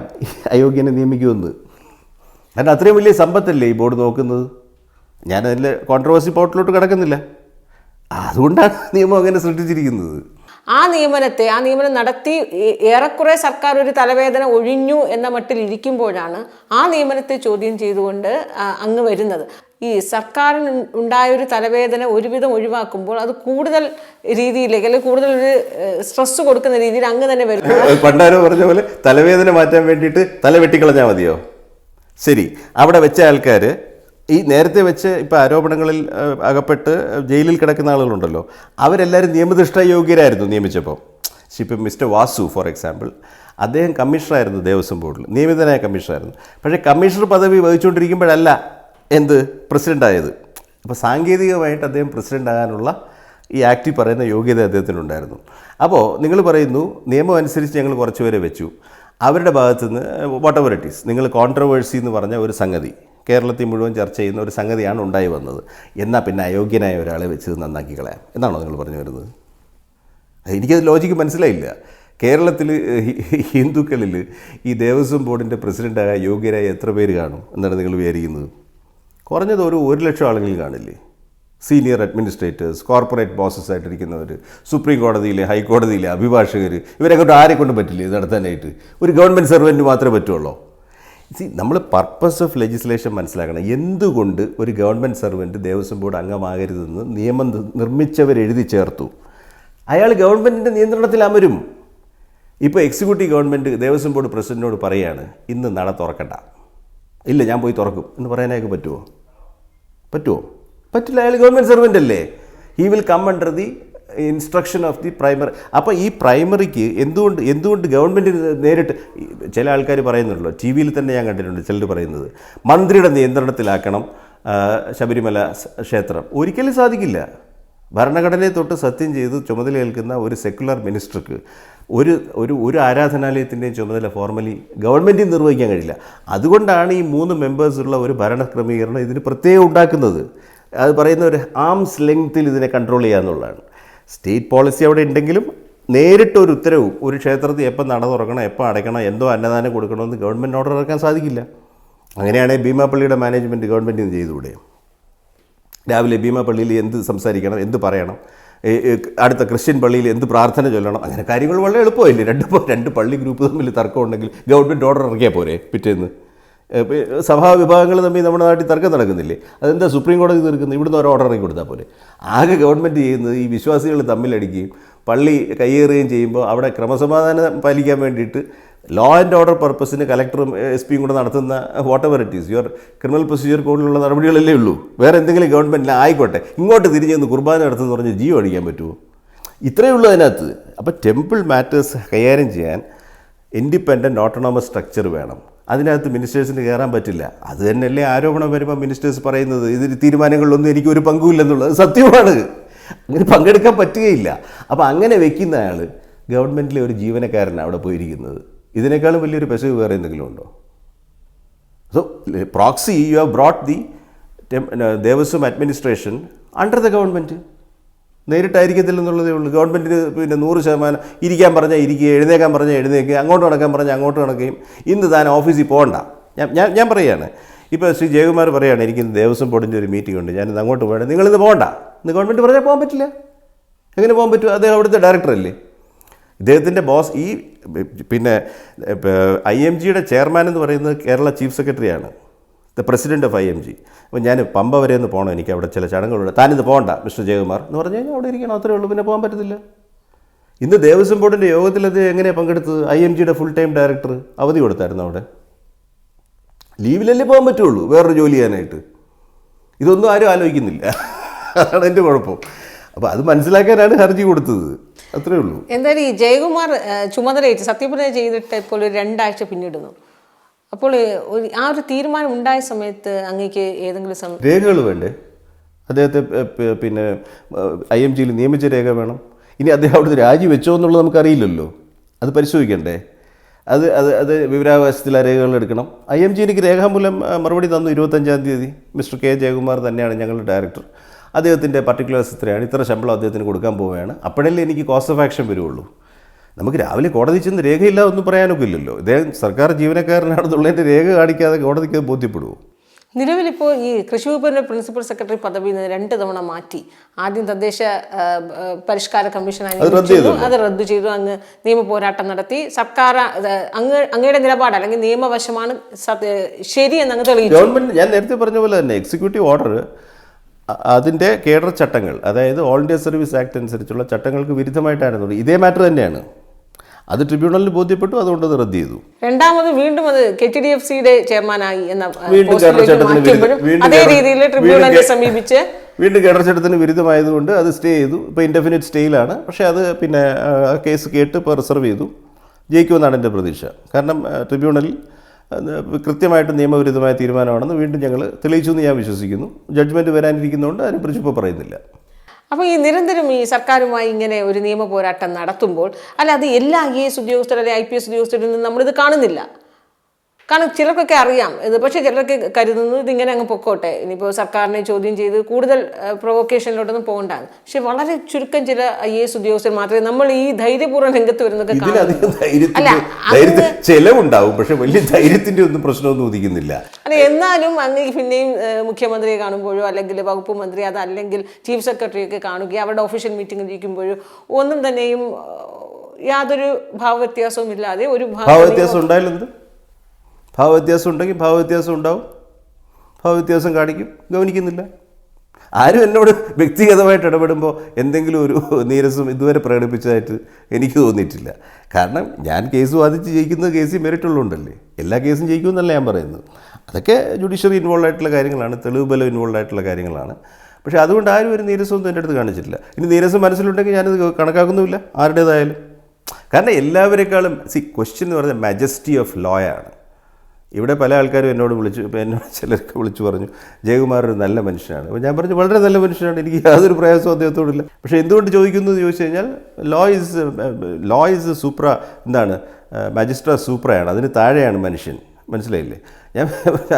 അയോഗ്യനെ നിയമിക്കുമെന്ന്. കാരണം അത്രയും വലിയ സമ്പത്തല്ലേ ഈ ബോർഡ് നോക്കുന്നത്. ഞാനതിൽ കോൺട്രവേഴ്സി പോർട്ടിലോട്ട് കിടക്കുന്നില്ല. അതുകൊണ്ടാണ് നിയമം അങ്ങനെ സൃഷ്ടിച്ചിരിക്കുന്നത്. ആ നിയമനം നടത്തി ഏറെക്കുറെ സർക്കാർ ഒരു തലവേദന ഒഴിഞ്ഞു എന്ന മട്ടിൽ ഇരിക്കുമ്പോഴാണ് ആ നിയമനത്തെ ചോദ്യം ചെയ്തുകൊണ്ട് അങ്ങ് വരുന്നത്. ഈ സർക്കാരിന് ഉണ്ടായൊരു തലവേദന ഒരുവിധം ഒഴിവാക്കുമ്പോൾ അത് കൂടുതൽ രീതിയിലേക്ക് അല്ലെങ്കിൽ കൂടുതൽ ഒരു സ്ട്രെസ് കൊടുക്കുന്ന രീതിയിൽ അങ്ങ് തന്നെ വരും. പണ്ടാരോ പറഞ്ഞ പോലെ തലവേദന മാറ്റാൻ വേണ്ടിയിട്ട് തല വെട്ടിക്കളഞ്ഞാൽ മതിയോ? ശരി, അവിടെ വെച്ച ആൾക്കാർ ഈ നേരത്തെ വെച്ച് ഇപ്പോൾ ആരോപണങ്ങളിൽ അകപ്പെട്ട് ജയിലിൽ കിടക്കുന്ന ആളുകളുണ്ടല്ലോ, അവരെല്ലാവരും നിയമനിഷ്ഠ യോഗ്യരായിരുന്നു നിയമിച്ചപ്പോൾ. ഇപ്പം മിസ്റ്റർ വാസു ഫോർ എക്സാമ്പിൾ, അദ്ദേഹം കമ്മീഷണറായിരുന്നു ദേവസ്വം ബോർഡിൽ, നിയമിതനായ കമ്മീഷണറായിരുന്നു. പക്ഷേ കമ്മീഷണർ പദവി വഹിച്ചുകൊണ്ടിരിക്കുമ്പോഴല്ല പ്രസിഡൻ്റായത്. അപ്പോൾ സാങ്കേതികമായിട്ട് അദ്ദേഹം പ്രസിഡൻ്റ് ആകാനുള്ള ഈ ആക്ടിൽ പറയുന്ന യോഗ്യത അദ്ദേഹത്തിനുണ്ടായിരുന്നു. അപ്പോൾ നിങ്ങൾ പറയുന്നു നിയമം അനുസരിച്ച് ഞങ്ങൾ കുറച്ച് പേരെ വെച്ചു, അവരുടെ ഭാഗത്തുനിന്ന് വാട്ട് എവർ ഇറ്റ് ഈസ്, നിങ്ങൾ കോൺട്രവേഴ്സി എന്ന് പറഞ്ഞ ഒരു സംഗതി കേരളത്തിൽ മുഴുവൻ ചർച്ച ചെയ്യുന്ന ഒരു സംഗതിയാണ് ഉണ്ടായി വന്നത്. എന്നാൽ പിന്നെ അയോഗ്യനായ ഒരാളെ വെച്ച് നന്നാക്കി കളയാം എന്നാണോ നിങ്ങൾ പറഞ്ഞു വരുന്നത്? എനിക്കത് ലോജിക്ക് മനസ്സിലായില്ല. കേരളത്തിൽ ഹിന്ദുക്കളിൽ ഈ ദേവസ്വം ബോർഡിൻ്റെ പ്രസിഡൻ്റായ യോഗ്യരായ എത്ര പേര് കാണും എന്നാണ് നിങ്ങൾ വിചാരിക്കുന്നത്? കുറഞ്ഞത് ഒരു 1,00,000 ആളുകൾ കാണില്ലേ? സീനിയർ അഡ്മിനിസ്ട്രേറ്റേഴ്സ്, കോർപ്പറേറ്റ് ബോസസ് ആയിട്ടിരിക്കുന്നവർ, സുപ്രീം കോടതിയിലെ ഹൈക്കോടതിയിലെ അഭിഭാഷകർ, ഇവരെക്കൊണ്ട് ആരെ കൊണ്ട് പറ്റില്ലേ ഇത് നടത്താനായിട്ട്? ഒരു ഗവൺമെൻറ് സർവൻറ്റ് മാത്രമേ പറ്റുള്ളൂ. നമ്മൾ പർപ്പസ് ഓഫ് ലെജിസ്ലേഷൻ മനസ്സിലാക്കണം. എന്തുകൊണ്ട് ഒരു ഗവൺമെൻറ് സർവൻറ്റ് ദേവസ്വം ബോർഡ് അംഗമാകരുതെന്ന് നിയമം നിർമ്മിച്ചവരെഴുതി ചേർത്തു? അയാൾ ഗവൺമെൻറ്റിൻ്റെ നിയന്ത്രണത്തിൽ അമരും. ഇപ്പോൾ എക്സിക്യൂട്ടീവ് ഗവൺമെൻറ് ദേവസ്വം ബോർഡ് പ്രസിഡൻറ്റിനോട് പറയുകയാണ് ഇന്ന് നട തുറക്കണ്ട, ഇല്ല ഞാൻ പോയി തുറക്കും എന്ന് പറയാനൊക്കെ പറ്റുമോ? പറ്റില്ല. അയാൾ ഗവൺമെൻറ് സർവൻ്റ് അല്ലേ. He will come under the instruction of the primary. അപ്പോൾ ഈ പ്രൈമറിക്ക് എന്തുകൊണ്ട് ഗവൺമെൻറ് നേരിട്ട്, ചില ആൾക്കാർ പറയുന്നുണ്ടല്ലോ, ടി വിയിൽ തന്നെ ഞാൻ കണ്ടിട്ടുണ്ട് ചിലർ പറയുന്നത് മന്ത്രിയുടെ നിയന്ത്രണത്തിലാക്കണം ശബരിമല ക്ഷേത്രം. ഒരിക്കലും സാധിക്കില്ല. ഭരണഘടനയെ തൊട്ട് സത്യം ചെയ്ത് ചുമതലയേൽക്കുന്ന ഒരു സെക്കുലർ മിനിസ്റ്റർക്ക് ഒരു ആരാധനാലയത്തിൻ്റെയും ചുമതല ഫോർമലി ഗവൺമെൻറ്റിൽ നിർവഹിക്കാൻ കഴിയില്ല. അതുകൊണ്ടാണ് ഈ 3 മെമ്പേഴ്സുള്ള ഒരു ഭരണ ക്രമീകരണം ഇതിന് പ്രത്യേകം ഉണ്ടാക്കുന്നത്. അത് പറയുന്ന ഒരു ആംസ് ലെങ്ത്തിൽ ഇതിനെ കൺട്രോൾ ചെയ്യുക എന്നുള്ളതാണ്. സ്റ്റേറ്റ് പോളിസി അവിടെ ഉണ്ടെങ്കിലും നേരിട്ടൊരു ഉത്തരവും ഒരു ക്ഷേത്രത്തിൽ എപ്പോൾ നട തുറക്കണം, എപ്പോൾ അടയ്ക്കണം, എന്തോ അന്നദാനം കൊടുക്കണമെന്ന് ഗവൺമെൻറ് ഓർഡർ ഇറക്കാൻ സാധിക്കില്ല. അങ്ങനെയാണെങ്കിൽ ഭീമാപ്പള്ളിയുടെ മാനേജ്മെൻറ്റ് ഗവൺമെൻറ്റിന് ചെയ്തുകൂടെ? രാവിലെ ഭീമാപ്പള്ളിയിൽ എന്ത് സംസാരിക്കണം, എന്ത് പറയണം, അടുത്ത ക്രിസ്ത്യൻ പള്ളിയിൽ എന്ത് പ്രാർത്ഥന ചൊല്ലണം, അങ്ങനെ കാര്യങ്ങൾ വളരെ എളുപ്പമില്ലേ? രണ്ട് പള്ളി ഗ്രൂപ്പ് തമ്മിൽ തർക്കം ഉണ്ടെങ്കിൽ ഗവൺമെൻറ് ഓർഡർ ഇറക്കിയാൽ പോരെ? പിറ്റേന്ന് സഭാ വിഭാഗങ്ങൾ തമ്മിൽ നമ്മുടെ നാട്ടിൽ തർക്കം നടക്കുന്നില്ലേ? അതെന്താ സുപ്രീം കോടതി തീർക്കുന്നത്? ഇവിടുന്ന് ഒരു ഓർഡർ ഇറക്കി കൊടുത്താൽ പോലെ. ആകെ ഗവൺമെൻറ് ചെയ്യുന്നത് ഈ വിശ്വാസികൾ തമ്മിലടിക്കുകയും പള്ളി കയ്യേറുകയും ചെയ്യുമ്പോൾ അവിടെ ക്രമസമാധാനം പാലിക്കാൻ വേണ്ടിയിട്ട് ലോ ആൻഡ് ഓർഡർ പർപ്പസിന് കലക്ടറും SP കൂടെ നടത്തുന്ന whatever it is your criminal procedure കോഡിലുള്ള നടപടികളല്ലേ ഉള്ളൂ. വേറെ എന്തെങ്കിലും ഗവൺമെൻറ്റിൽ ആയിക്കോട്ടെ, ഇങ്ങോട്ട് തിരിഞ്ഞ് കുർബാന നടത്തുമെന്ന് പറഞ്ഞ് ജീവൻ അടിക്കാൻ പറ്റുമോ? ഇത്രയേ ഉള്ളൂ അതിനകത്ത്. അപ്പോൾ ടെമ്പിൾ മാറ്റേഴ്സ് കൈകാര്യം ചെയ്യാൻ ഇൻഡിപെൻഡൻറ്റ് ഓട്ടോണമസ് സ്ട്രക്ചർ വേണം. അതിനകത്ത് മിനിസ്റ്റേഴ്സിന് കയറാൻ പറ്റില്ല. അത് തന്നെയല്ലേ ആരോപണം വരുമ്പോൾ മിനിസ്റ്റേഴ്സ് പറയുന്നത് ഇതിൽ തീരുമാനങ്ങളിലൊന്നും എനിക്കൊരു പങ്കുമില്ലെന്നുള്ളത്. സത്യമാണ്, അങ്ങനെ പങ്കെടുക്കാൻ പറ്റുകയില്ല. അപ്പോൾ അങ്ങനെ വെക്കുന്ന ആൾ ഗവൺമെൻറ്റിലെ ഒരു ജീവനക്കാരനാണ് അവിടെ പോയിരിക്കുന്നത്. ഇതിനേക്കാളും വലിയൊരു പെശക് വേറെ എന്തെങ്കിലും ഉണ്ടോ? So proxy you have brought the Devaswom administration under the government. നേരിട്ടായിരിക്കത്തില്ലെന്നുള്ളതേ ഉള്ളൂ. ഗവൺമെൻറ്റിന് പിന്നെ 100% ഇരിക്കാൻ പറഞ്ഞാൽ ഇരിക്കുക, എഴുന്നേക്കാൻ പറഞ്ഞാൽ എഴുന്നേക്കുക, അങ്ങോട്ട് നടക്കാൻ പറഞ്ഞാൽ അങ്ങോട്ട് നടക്കുകയും ഇന്ന് താൻ ഓഫീസിൽ പോകണ്ട. ഞാൻ പറയുകയാണ്, ഇപ്പോൾ ശ്രീ ജയകുമാർ പറയുകയാണ് എനിക്കിന്ന് ദേവസ്വം ബോർഡിൻ്റെ ഒരു മീറ്റിംഗ് ഉണ്ട്, ഞാനിന്ന് അങ്ങോട്ട് പോകണം, നിങ്ങളിന്ന് പോകണ്ട. ഇന്ന് ഗവൺമെൻറ് പറഞ്ഞാൽ പോകാൻ പറ്റില്ല. എങ്ങനെ പോകാൻ പറ്റും? അദ്ദേഹം അവിടുത്തെ ഡയറക്ടറല്ലേ. ഇദ്ദേഹത്തിൻ്റെ ബോസ് ഈ പിന്നെ IMGയുടെ ചെയർമാൻ എന്ന് പറയുന്നത് കേരള ചീഫ് സെക്രട്ടറിയാണ്, ദ പ്രസിഡൻറ്റ് ഓഫ് IMG. അപ്പോൾ ഞാൻ പമ്പ വരെ ഒന്ന് പോകണം, എനിക്ക് അവിടെ ചില ചടങ്ങുകളുണ്ട്, താനിത് പോകണ്ട മിസ്റ്റർ ജയകുമാർ എന്ന് പറഞ്ഞു കഴിഞ്ഞാൽ അവിടെ ഇരിക്കണം, അത്രേ ഉള്ളൂ. പിന്നെ പോകാൻ പറ്റത്തില്ല. ഇന്ന് ദേവസ്വം ബോർഡിൻ്റെ യോഗത്തിൽ അത് എങ്ങനെയാണ് പങ്കെടുത്തത്? IMGയുടെ ഫുൾ ടൈം ഡയറക്ടർ അവധി കൊടുത്തായിരുന്നു, അവിടെ ലീവിലല്ലേ പോകാൻ പറ്റുള്ളൂ വേറൊരു ജോലി ചെയ്യാനായിട്ട്. ഇതൊന്നും ആരും ആലോചിക്കുന്നില്ല. അതാണ് എൻ്റെ കുഴപ്പം. അപ്പോൾ അത് മനസ്സിലാക്കാനാണ് ഹർജി കൊടുത്തത്, അത്രേ ഉള്ളൂ. എന്തായാലും ഈ ജയകുമാർ ചുമതലയേറ്റ് സത്യപ്രതിജ്ഞ ചെയ്തിട്ട് ഇപ്പോൾ ഒരു 2 ആഴ്ച പിന്നിടുന്നു. അപ്പോൾ ആ ഒരു തീരുമാനം ഉണ്ടായ സമയത്ത് അങ്ങേക്ക് ഏതെങ്കിലും രേഖകൾ വേണ്ടേ? അദ്ദേഹത്തെ പിന്നെ IMGയിൽ നിയമിച്ച രേഖ വേണം. ഇനി അദ്ദേഹം അവിടുന്ന് രാജിവെച്ചോ എന്നുള്ളത് നമുക്കറിയില്ലല്ലോ, അത് പരിശോധിക്കണ്ടേ? അത് വിവരാവകാശത്തിൽ ആ രേഖകൾ എടുക്കണം. IMG എനിക്ക് രേഖാമൂലം മറുപടി തന്നു 25-ാം തീയതി. Mister K. ജയകുമാർ തന്നെയാണ് ഞങ്ങളുടെ ഡയറക്ടർ, അദ്ദേഹത്തിൻ്റെ പർട്ടിക്കുലേഴ്സ് ഇത്രയാണ്, ഇത്ര ശമ്പളം അദ്ദേഹത്തിന് കൊടുക്കാൻ പോവുകയാണ്. അപ്പോഴല്ലേ എനിക്ക് കോസ്റ്റ് ഓഫ് ആക്ഷൻ വരുള്ളൂ. നമുക്ക് രാവിലെ കോടതി ചെന്ന് രേഖയില്ല ഒന്നും പറയാനൊക്കെ ഇല്ലല്ലോ. ഇദ്ദേഹം സർക്കാർ ജീവനക്കാരനാണെന്നുള്ളതിൻ്റെ രേഖ കാണിക്കാതെ കോടതിക്ക് ബോധ്യപ്പെടുമോ? നിലവിലിപ്പോൾ ഈ കൃഷി വകുപ്പിൻ്റെ പ്രിൻസിപ്പൽ സെക്രട്ടറി പദവിയിൽ നിന്ന് 2 തവണ മാറ്റി. ആദ്യം തദ്ദേശ പരിഷ്കാര കമ്മീഷൻ അത് റദ്ദു ചെയ്തു. അങ്ങ് നിയമ പോരാട്ടം നടത്തി. സർക്കാർ അങ്ങയുടെ നിലപാട് അല്ലെങ്കിൽ നിയമവശമാണ് ശരിയെന്ന് അങ്ങ് തെളിയിച്ചു. ഗവൺമെൻറ് ഞാൻ നേരത്തെ പറഞ്ഞ പോലെ തന്നെ എക്സിക്യൂട്ടീവ് ഓർഡർ അതിൻ്റെ കേഡർ ചട്ടങ്ങൾ, അതായത് ഓൾ ഇന്ത്യ സർവീസ് ആക്ട് അനുസരിച്ചുള്ള ചട്ടങ്ങൾക്ക് വിരുദ്ധമായിട്ടായിരുന്നു. ഇതേ മാറ്റർ തന്നെയാണ്. അത് ട്രിബ്യൂണലിന് ബോധ്യപ്പെട്ടു, അതുകൊണ്ട് അത് റദ്ദ് ചെയ്തു. രണ്ടാമത് വീണ്ടും അത് KTDFCയുടെ ചെയർമാനായി എന്ന വീണ്ടും കേഡർ ചട്ടത്തിന് വിരുദ്ധമായതുകൊണ്ട് അത് സ്റ്റേ ചെയ്തു. ഇപ്പോൾ ഇൻഡെഫിനിറ്റ് സ്റ്റേയിലാണ്. പക്ഷേ അത് പിന്നെ കേസ് കേട്ട് ഇപ്പോൾ റിസർവ് ചെയ്തു. ജയിക്കുമെന്നാണ് എൻ്റെ പ്രതീക്ഷ. കാരണം ട്രിബ്യൂണലിൽ കൃത്യമായിട്ട് നിയമവിരുദ്ധമായ തീരുമാനമാണെന്ന് വീണ്ടും ഞങ്ങൾ തെളിയിച്ചു എന്ന് ഞാൻ വിശ്വസിക്കുന്നു. ജഡ്ജ്മെൻറ്റ് വരാനിരിക്കുന്നതുകൊണ്ട് അതിനെക്കുറിച്ച് ഇപ്പോൾ പറയുന്നില്ല. അപ്പോൾ ഈ നിരന്തരം ഈ സർക്കാരുമായി ഇങ്ങനെ ഒരു നിയമ പോരാട്ടം നടത്തുമ്പോൾ അത് എല്ലാ IAS ഉദ്യോഗസ്ഥർ അല്ലെങ്കിൽ IPS ഉദ്യോഗസ്ഥരിൽ നിന്ന് നമ്മളിത് കാണുന്നില്ല. കാരണം ചിലർക്കൊക്കെ അറിയാം ഇത്, പക്ഷേ ചിലർക്ക് കരുതുന്നു ഇതിങ്ങനെ അങ്ങ് പൊക്കോട്ടെ, ഇനിയിപ്പോൾ സർക്കാരിനെ ചോദ്യം ചെയ്ത് കൂടുതൽ പ്രൊവോക്കേഷനിലോട്ടൊന്നും പോകണ്ടാണ്. പക്ഷെ വളരെ ചുരുക്കം ചില IAS ഉദ്യോഗസ്ഥർ മാത്രമേ നമ്മൾ ഈ ധൈര്യപൂർവ്വം രംഗത്ത് വരുന്നതൊക്കെ ചെലവുണ്ടാവും, പക്ഷെ വലിയ ധൈര്യത്തിന്റെ ഒന്നും പ്രശ്നമൊന്നും ഉദിക്കുന്നില്ല. എന്നാലും അങ്ങ് പിന്നെയും മുഖ്യമന്ത്രിയെ കാണുമ്പോഴോ അല്ലെങ്കിൽ വകുപ്പ് മന്ത്രി അതല്ലെങ്കിൽ ചീഫ് സെക്രട്ടറിയൊക്കെ കാണുകയും അവരുടെ ഒഫീഷ്യൽ മീറ്റിംഗിൽ ഇരിക്കുമ്പോഴോ ഒന്നും തന്നെയും യാതൊരു ഭാവവ്യത്യാസവും ഇല്ലാതെ ഒരു ഭാവവ്യത്യാസം ഉണ്ടായാലെന്ത്? ഭാവവ്യത്യാസം ഉണ്ടെങ്കിൽ ഭാവവ്യത്യാസം ഉണ്ടാവും, ഭാവവ്യത്യാസം കാണിക്കും, ഗവനിക്കുന്നില്ല. ആരും എന്നോട് വ്യക്തിഗതമായിട്ട് ഇടപെടുമ്പോൾ എന്തെങ്കിലും ഒരു നീരസം ഇതുവരെ പ്രകടിപ്പിച്ചതായിട്ട് എനിക്ക് തോന്നിയിട്ടില്ല. കാരണം ഞാൻ കേസ് വാദിച്ച് ജയിക്കുന്നത് കേസിൽ മെറിറ്റുള്ളതുകൊണ്ടല്ലേ. എല്ലാ കേസും ജയിക്കുമെന്നല്ല ഞാൻ പറയുന്നത്. അതൊക്കെ ജുഡീഷ്യറി ഇൻവോൾവ് ആയിട്ടുള്ള കാര്യങ്ങളാണ്, തെളിവ് ബലം ഇൻവോൾവ് ആയിട്ടുള്ള കാര്യങ്ങളാണ്. പക്ഷേ അതുകൊണ്ട് ആരും ഒരു നീരസമൊന്നും എൻ്റെ അടുത്ത് കാണിച്ചിട്ടില്ല. ഇനി നീരസം മനസ്സിലുണ്ടെങ്കിൽ ഞാനത് കണക്കാക്കുന്നുമില്ല ആരുടേതായാലും. കാരണം എല്ലാവരെക്കാളും ക്വസ്റ്റ്യൻ എന്ന് പറഞ്ഞാൽ മജസ്റ്റി ഓഫ് ലോ ആണ്. ഇവിടെ പല ആൾക്കാരും എന്നോട് ചിലർക്ക് വിളിച്ചു പറഞ്ഞു ജയകുമാർ ഒരു നല്ല മനുഷ്യനാണ്. അപ്പോൾ ഞാൻ പറഞ്ഞു വളരെ നല്ല മനുഷ്യനാണ്, എനിക്ക് യാതൊരു പ്രയാസവും അദ്ദേഹത്തോടില്ല. പക്ഷേ എന്തുകൊണ്ട് ചോദിക്കുന്നു എന്ന് ചോദിച്ചു കഴിഞ്ഞാൽ ലോ ഈസ് സൂപ്ര, എന്താണ് മജിസ്ട്രാ സൂപ്രയാണ്, അതിന് താഴെയാണ് മനുഷ്യൻ. മനസ്സിലായില്ലേ? ഞാൻ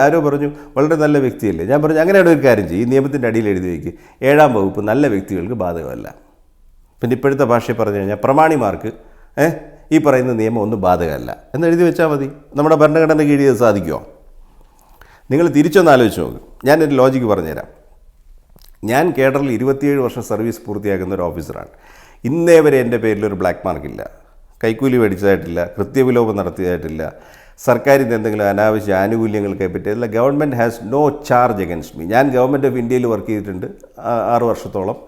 ആരോ പറഞ്ഞു വളരെ നല്ല വ്യക്തിയല്ലേ. ഞാൻ പറഞ്ഞു അങ്ങനെയാണ് ഒരു കാര്യം ചെയ്യും, ഈ നിയമത്തിൻ്റെ അടിയിൽ എഴുതി വയ്ക്ക് 7ാം വകുപ്പ് നല്ല വ്യക്തികൾക്ക് ബാധകമല്ല. പിന്നെ ഇപ്പോഴത്തെ ഭാഷയിൽ പറഞ്ഞു കഴിഞ്ഞാൽ പ്രമാണിമാർക്ക് ഈ പറയുന്ന നിയമം ഒന്നും ബാധകമല്ല എന്ന് എഴുതി വെച്ചാൽ മതി. നമ്മുടെ ഭരണഘടന കീഴിൽ അത് സാധിക്കുമോ? നിങ്ങൾ തിരിച്ചൊന്ന് ആലോചിച്ച് നോക്ക്. ഞാനൊരു ലോജിക്ക് പറഞ്ഞുതരാം. ഞാൻ കേഡറിൽ 27 വർഷം സർവീസ് പൂർത്തിയാക്കുന്ന ഒരു ഓഫീസറാണ്. ഇന്നേ വരെ എൻ്റെ പേരിലൊരു ബ്ലാക്ക് മാർക്കില്ല, കൈക്കൂലി മേടിച്ചതായിട്ടില്ല, കൃത്യവിലോപം നടത്തിയതായിട്ടില്ല, സർക്കാരിൽ നിന്ന് എന്തെങ്കിലും അനാവശ്യ ആനുകൂല്യങ്ങൾക്ക് പറ്റിയതല്ല. Government has no charge against me. ഞാൻ ഗവൺമെൻറ് ഓഫ് ഇന്ത്യയിൽ വർക്ക് ചെയ്തിട്ടുണ്ട് 6 വർഷത്തോളം.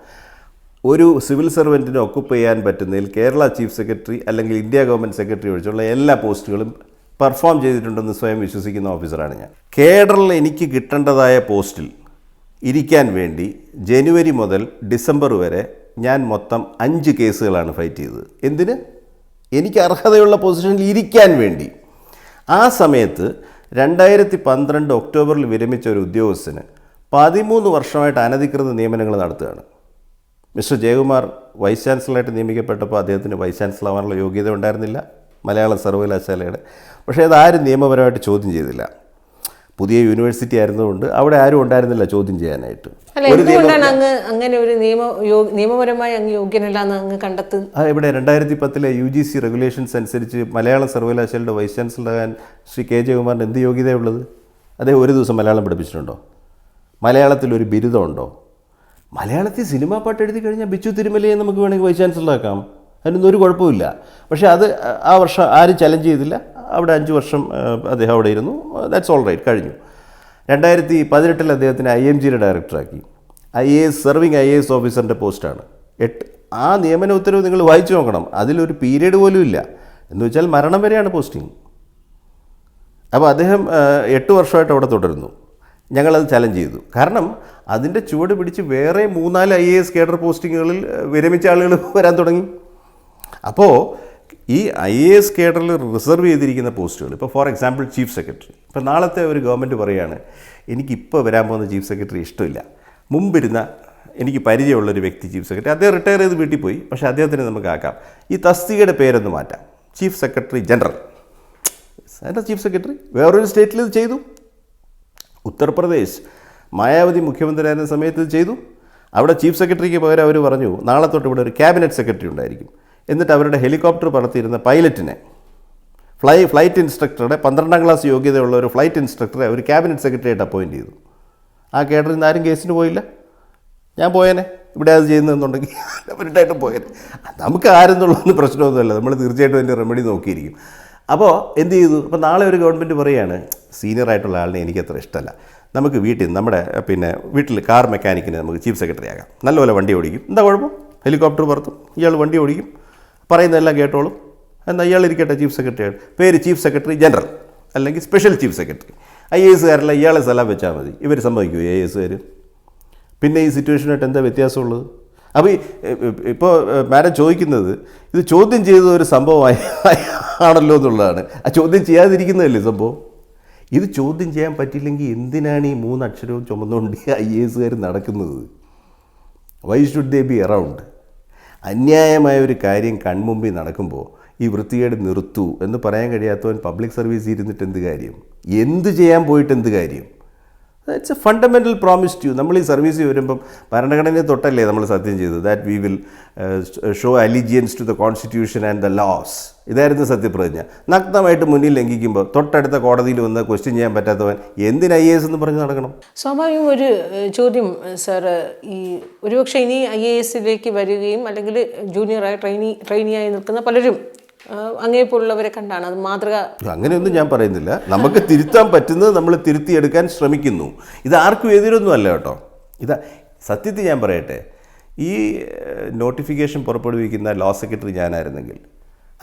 ഒരു സിവിൽ സർവൻറ്റിന് ഒക്കുപ്പ് ചെയ്യാൻ പറ്റുന്നതിൽ കേരള ചീഫ് സെക്രട്ടറി അല്ലെങ്കിൽ ഇന്ത്യ ഗവൺമെൻറ് സെക്രട്ടറി ഒഴിച്ചുള്ള എല്ലാ പോസ്റ്റുകളും പെർഫോം ചെയ്തിട്ടുണ്ടെന്ന് സ്വയം വിശ്വസിക്കുന്ന ഓഫീസറാണ് ഞാൻ. കേഡറിൽ എനിക്ക് കിട്ടേണ്ടതായ പോസ്റ്റിൽ ഇരിക്കാൻ വേണ്ടി ജനുവരി മുതൽ ഡിസംബർ വരെ ഞാൻ മൊത്തം 5 കേസുകളാണ് ഫൈറ്റ് ചെയ്തത്. എന്തിന്? എനിക്ക് അർഹതയുള്ള പൊസിഷനിൽ ഇരിക്കാൻ വേണ്ടി. ആ സമയത്ത് 2012 ഒക്ടോബറിൽ വിരമിച്ച ഒരു ഉദ്യോഗസ്ഥന് 13 വർഷമായിട്ട് അനധികൃത നിയമനങ്ങൾ നടത്തുകയാണ്. മിസ്റ്റർ ജയകുമാർ വൈസ് ചാൻസലറായിട്ട് നിയമിക്കപ്പെട്ടപ്പോൾ അദ്ദേഹത്തിന് വൈസ് ചാൻസലർ ആവാനുള്ള യോഗ്യത ഉണ്ടായിരുന്നില്ല, മലയാളം സർവകലാശാലയുടെ. പക്ഷേ അതാരും നിയമപരമായിട്ട് ചോദ്യം ചെയ്തില്ല. പുതിയ യൂണിവേഴ്സിറ്റി ആയിരുന്നതുകൊണ്ട് അവിടെ ആരും ഉണ്ടായിരുന്നില്ല ചോദ്യം ചെയ്യാനായിട്ട്. അല്ല, എന്തുകൊണ്ടാണ് അങ്ങ് അങ്ങനെ ഒരു നിയമപരമായി അങ്ങ് യോഗ്യനല്ല എന്ന് അങ്ങ് കണ്ടെത്തുന്നത്? ഇവിടെ 2010 UGC റെഗുലേഷൻസ് അനുസരിച്ച് മലയാളം സർവകലാശാലയുടെ വൈസ് ചാൻസലറാകാൻ ശ്രീ KJ കുമാറിന് എന്ത് യോഗ്യതയുള്ളത്? അദ്ദേഹം ഒരു ദിവസം മലയാളം പഠിപ്പിച്ചിട്ടുണ്ടോ? മലയാളത്തിലൊരു ബിരുദമുണ്ടോ? മലയാളത്തിൽ സിനിമാ പാട്ട് എഴുതി കഴിഞ്ഞാൽ ബിച്ചു തിരുമലയെ നമുക്ക് വേണമെങ്കിൽ വൈസ് ചാൻസലറാക്കാം, അതിനൊന്നും ഒരു കുഴപ്പമില്ല. പക്ഷേ അത് ആ വർഷം ആരും ചലഞ്ച് ചെയ്തില്ല. അവിടെ 5 വർഷം അദ്ദേഹം അവിടെ ഇരുന്നു. ദാറ്റ്സ് ഓൾ റൈറ്റ്, കഴിഞ്ഞു. 2018 അദ്ദേഹത്തിന് IMGയുടെ ഡയറക്ടറാക്കി. IAS സർവിങ് IAS ഓഫീസറിൻ്റെ പോസ്റ്റാണ്. ആ നിയമന ഉത്തരവ് നിങ്ങൾ വായിച്ചു നോക്കണം. അതിലൊരു പീരീഡ് പോലും ഇല്ല. എന്ന് വെച്ചാൽ മരണം വരെയാണ് പോസ്റ്റിംഗ്. അപ്പോൾ അദ്ദേഹം 8 വർഷമായിട്ട് അവിടെ തുടരുന്നു. ഞങ്ങളത് ചലഞ്ച് ചെയ്തു. കാരണം അതിൻ്റെ ചുവട് പിടിച്ച് വേറെ 3-4 IAS കേഡർ പോസ്റ്റിങ്ങുകളിൽ വിരമിച്ച ആളുകൾ വരാൻ തുടങ്ങി. അപ്പോൾ ഈ IAS കേഡറിൽ റിസർവ് ചെയ്തിരിക്കുന്ന പോസ്റ്റുകൾ, ഇപ്പോൾ ഫോർ എക്സാമ്പിൾ ചീഫ് സെക്രട്ടറി, ഇപ്പോൾ നാളത്തെ ഒരു ഗവൺമെൻറ് പറയുകയാണ് എനിക്കിപ്പോൾ വരാൻ പോകുന്ന ചീഫ് സെക്രട്ടറി ഇഷ്ടമില്ല, മുമ്പിരുന്ന എനിക്ക് പരിചയമുള്ളൊരു വ്യക്തി ചീഫ് സെക്രട്ടറി, അദ്ദേഹം റിട്ടയർ ചെയ്ത് വീട്ടിൽ പോയി, പക്ഷേ അദ്ദേഹത്തിന് നമുക്ക് ആക്കാം, ഈ തസ്തികയുടെ പേരൊന്ന് മാറ്റാം, ചീഫ് സെക്രട്ടറി ജനറൽ. അതിൻ്റെ ചീഫ് സെക്രട്ടറി വേറൊരു സ്റ്റേറ്റിൽ ഇത് ചെയ്തു. ഉത്തർപ്രദേശ് മായാവതി മുഖ്യമന്ത്രിയായിരുന്ന സമയത്ത് ഇത് ചെയ്തു. അവിടെ ചീഫ് സെക്രട്ടറിക്ക് പകരം അവർ പറഞ്ഞു നാളെ തൊട്ട് ഇവിടെ ഒരു ക്യാബിനറ്റ് സെക്രട്ടറി ഉണ്ടായിരിക്കും. എന്നിട്ട് അവരുടെ ഹെലികോപ്റ്റർ പറത്തിയിരുന്ന പൈലറ്റിനെ, ഫ്ലൈറ്റ് ഇൻസ്ട്രക്ടറുടെ 12ാം ക്ലാസ് യോഗ്യതയുള്ള ഒരു ഫ്ലൈറ്റ് ഇൻസ്ട്രക്ടറെ ഒരു ക്യാബിനറ്റ് സെക്രട്ടറിയായിട്ട് അപ്പോയിൻറ്റ് ചെയ്തു. ആ കേഡറിൽ നിന്ന് ആരും കേസിന് പോയില്ല. ഞാൻ പോയേനെ ഇവിടെ അത് ചെയ്യുന്നതെന്നുണ്ടെങ്കിൽ അവരുണ്ടായിട്ടും പോയേനെ. നമുക്ക് ആരെന്നുള്ളതൊന്നും പ്രശ്നമൊന്നുമല്ല, നമ്മൾ തീർച്ചയായിട്ടും അതിൻ്റെ റെമഡി നോക്കിയിരിക്കും. അപ്പോൾ എന്ത് ചെയ്തു? അപ്പോൾ നാളെ ഒരു ഗവൺമെൻറ് പറയുകയാണ് സീനിയറായിട്ടുള്ള ആളിനെ എനിക്കത്ര ഇഷ്ടമല്ല, നമുക്ക് വീട്ടിൽ കാർ മെക്കാനിക്കിനെ നമുക്ക് ചീഫ് സെക്രട്ടറി ആകാം, നല്ലപോലെ വണ്ടി ഓടിക്കും, എന്താ കുഴപ്പം, ഹെലികോപ്റ്റർ പറത്തും, ഇയാൾ വണ്ടി ഓടിക്കും, പറയുന്നതെല്ലാം കേട്ടോളും, എന്നാൽ ഇയാൾ ഇരിക്കട്ടെ ചീഫ് സെക്രട്ടറി ആണ്, പേര് ചീഫ് സെക്രട്ടറി ജനറൽ അല്ലെങ്കിൽ സ്പെഷ്യൽ ചീഫ് സെക്രട്ടറി. IASകാരല്ല ഇയാളെ സ്ഥലം വെച്ചാൽ മതി. ഇവർ സമ്മതിക്കുമോ IASകാർ? പിന്നെ ഈ സിറ്റുവേഷനായിട്ട് എന്താ വ്യത്യാസമുള്ളത്? അപ്പോൾ ഇപ്പോൾ മാഡം ചോദിക്കുന്നത് ഇത് ചോദ്യം ചെയ്ത ഒരു സംഭവമായി ആണല്ലോ എന്നുള്ളതാണ്. ആ ചോദ്യം ചെയ്യാതിരിക്കുന്നതല്ലേ സംഭവം. ഇത് ചോദ്യം ചെയ്യാൻ പറ്റില്ലെങ്കിൽ എന്തിനാണ് ഈ 3 അക്ഷരവും ചുമന്നുകൊണ്ട് IASകാർ നടക്കുന്നത്? Why should they be around? അന്യായമായ ഒരു കാര്യം കൺമുമ്പിൽ നടക്കുമ്പോൾ ഈ വൃത്തികേട് നിർത്തൂ എന്ന് പറയാൻ കഴിയാത്തവൻ പബ്ലിക് സർവീസ് ഇരുന്നിട്ട് എന്ത് കാര്യം? എന്ത് ചെയ്യാൻ പോയിട്ട് എന്ത് കാര്യം? That's a fundamental promise to you. നമ്മൾ ഈ സർവീസിൽ വരുമ്പം ഭരണഘടനയെ തൊട്ടല്ലേ നമ്മൾ സത്യം ചെയ്തത്, that we will show allegiance to the constitution and the laws. ഇതായിരുന്നു സത്യപ്രതിജ്ഞ. നഗ്നമായിട്ട് മുന്നിൽ ലംഘിക്കുമ്പോൾ തൊട്ടടുത്ത കോടതിയിൽ വന്ന് ക്വസ്റ്റ്യൻ ചെയ്യാൻ പറ്റാത്തവൻ എന്തിന് IAS എന്ന് പറഞ്ഞ് നടക്കണം? സ്വാഭാവികം ഒരു ചോദ്യം സാർ, ഈ ഒരുപക്ഷെ ഇനി IASലേക്ക് വരികയും അല്ലെങ്കിൽ ജൂനിയറായി ട്രെയിനിയായി നിൽക്കുന്ന പലരും അങ്ങേപ്പോലുള്ളവരെ കണ്ടാണ് അത് മാതൃക. അങ്ങനെയൊന്നും ഞാൻ പറയുന്നില്ല. നമുക്ക് തിരുത്താൻ പറ്റുന്നത് നമ്മൾ തിരുത്തിയെടുക്കാൻ ശ്രമിക്കുന്നു. ഇത് ആർക്കും എതിരൊന്നും അല്ല കേട്ടോ. ഇതാ സത്യത്തിൽ ഞാൻ പറയട്ടെ, ഈ നോട്ടിഫിക്കേഷൻ പുറപ്പെടുവിക്കുന്ന ലോ സെക്രട്ടറി ഞാനായിരുന്നെങ്കിൽ,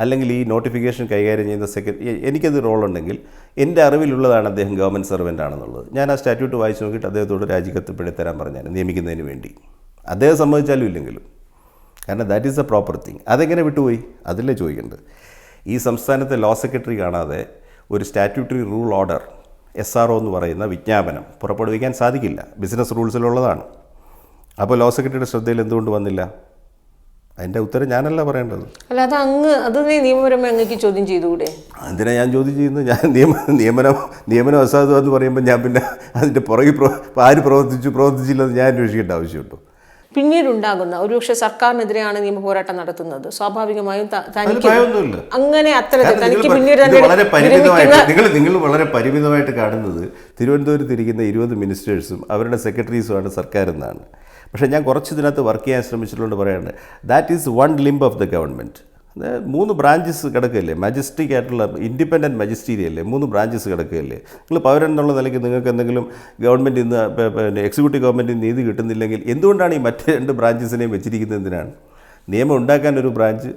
അല്ലെങ്കിൽ ഈ നോട്ടിഫിക്കേഷൻ കൈകാര്യം ചെയ്യുന്ന സെക്രട്ടറി, എനിക്കത് റോളുണ്ടെങ്കിൽ എൻ്റെ അറിവിലുള്ളതാണ് അദ്ദേഹം ഗവൺമെൻറ് സർവൻ്റ് ആണെന്നുള്ളത്, ഞാൻ ആ സ്റ്റാറ്റ്യൂട്ട് വായിച്ച് നോക്കിയിട്ട് അദ്ദേഹത്തോട് രാജിക്കത്ത് തരാൻ പറഞ്ഞാൽ നിയമിക്കുന്നതിന് വേണ്ടി, അദ്ദേഹം സമ്മതിച്ചാലും ഇല്ലെങ്കിലും. കാരണം that is A proper thing. അതെങ്ങനെ വിട്ടുപോയി? അതിലേ ചോദിക്കേണ്ടത്. ഈ സംസ്ഥാനത്തെ ലോ സെക്രട്ടറി കാണാതെ ഒരു സ്റ്റാറ്റ്യൂട്ടറി റൂൾ ഓർഡർ SRO എന്ന് പറയുന്ന വിജ്ഞാപനം പുറപ്പെടുവിക്കാൻ സാധിക്കില്ല. ബിസിനസ് റൂൾസിലുള്ളതാണ്. അപ്പോൾ ലോ സെക്രട്ടറിയുടെ ശ്രദ്ധയിൽ എന്തുകൊണ്ട് വന്നില്ല? അതിൻ്റെ ഉത്തരം ഞാനല്ല പറയേണ്ടത്. അല്ല, അത് നിയമപരമായി അങ്ങേക്ക് ചോദ്യം ചെയ്തുകൂടെ? എന്തിനാണ് ഞാൻ ചോദ്യം ചെയ്യുന്നത്? ഞാൻ നിയമനം അസാധുവാന്ന് പറയുമ്പോൾ ഞാൻ പിന്നെ അതിൻ്റെ പുറകിൽ ആര് പ്രവർത്തിച്ചില്ലെന്ന് ഞാൻ അന്വേഷിക്കേണ്ട ആവശ്യമുണ്ടോ? പിന്നീടുണ്ടാകുന്ന ഒരുപക്ഷെ സർക്കാരിനെതിരെയാണ് നിയമ പോരാട്ടം നടത്തുന്നത്, സ്വാഭാവികമായും അങ്ങനെ നിങ്ങൾ വളരെ പരിമിതമായിട്ട് കാണുന്നത് തിരുവനന്തപുരത്ത് ഇരിക്കുന്ന 20 മിനിസ്റ്റേഴ്സും അവരുടെ സെക്രട്ടറീസുമാണ് സർക്കാർ എന്നാണ്. പക്ഷേ ഞാൻ കുറച്ച് ഇതിനകത്ത് വർക്ക് ചെയ്യാൻ ശ്രമിച്ചിട്ടുകൊണ്ട് പറയുന്നത് that is one limb of the government. 3 branches കിടക്കുകയല്ലേ, മജിസ്ട്രിക് ആയിട്ടുള്ള ഇൻഡിപെൻഡൻറ്റ് മജിസ്റ്റീരിയല്ലേ, 3 ബ്രാഞ്ചസ് കിടക്കുകയല്ലേ. നിങ്ങൾ പൗരൻ എന്നുള്ള നിലയ്ക്ക് നിങ്ങൾക്ക് എന്തെങ്കിലും ഗവൺമെൻറ് ഇന്ന് എക്സിക്യൂട്ടീവ് ഗവൺമെൻറ് നീതി കിട്ടുന്നില്ലെങ്കിൽ എന്തുകൊണ്ടാണ് ഈ മറ്റ് 2 ബ്രാഞ്ചസിനെയും വെച്ചിരിക്കുന്നത്? എന്തിനാണ്? നിയമം ഉണ്ടാക്കാൻ ഒരു ബ്രാഞ്ച്,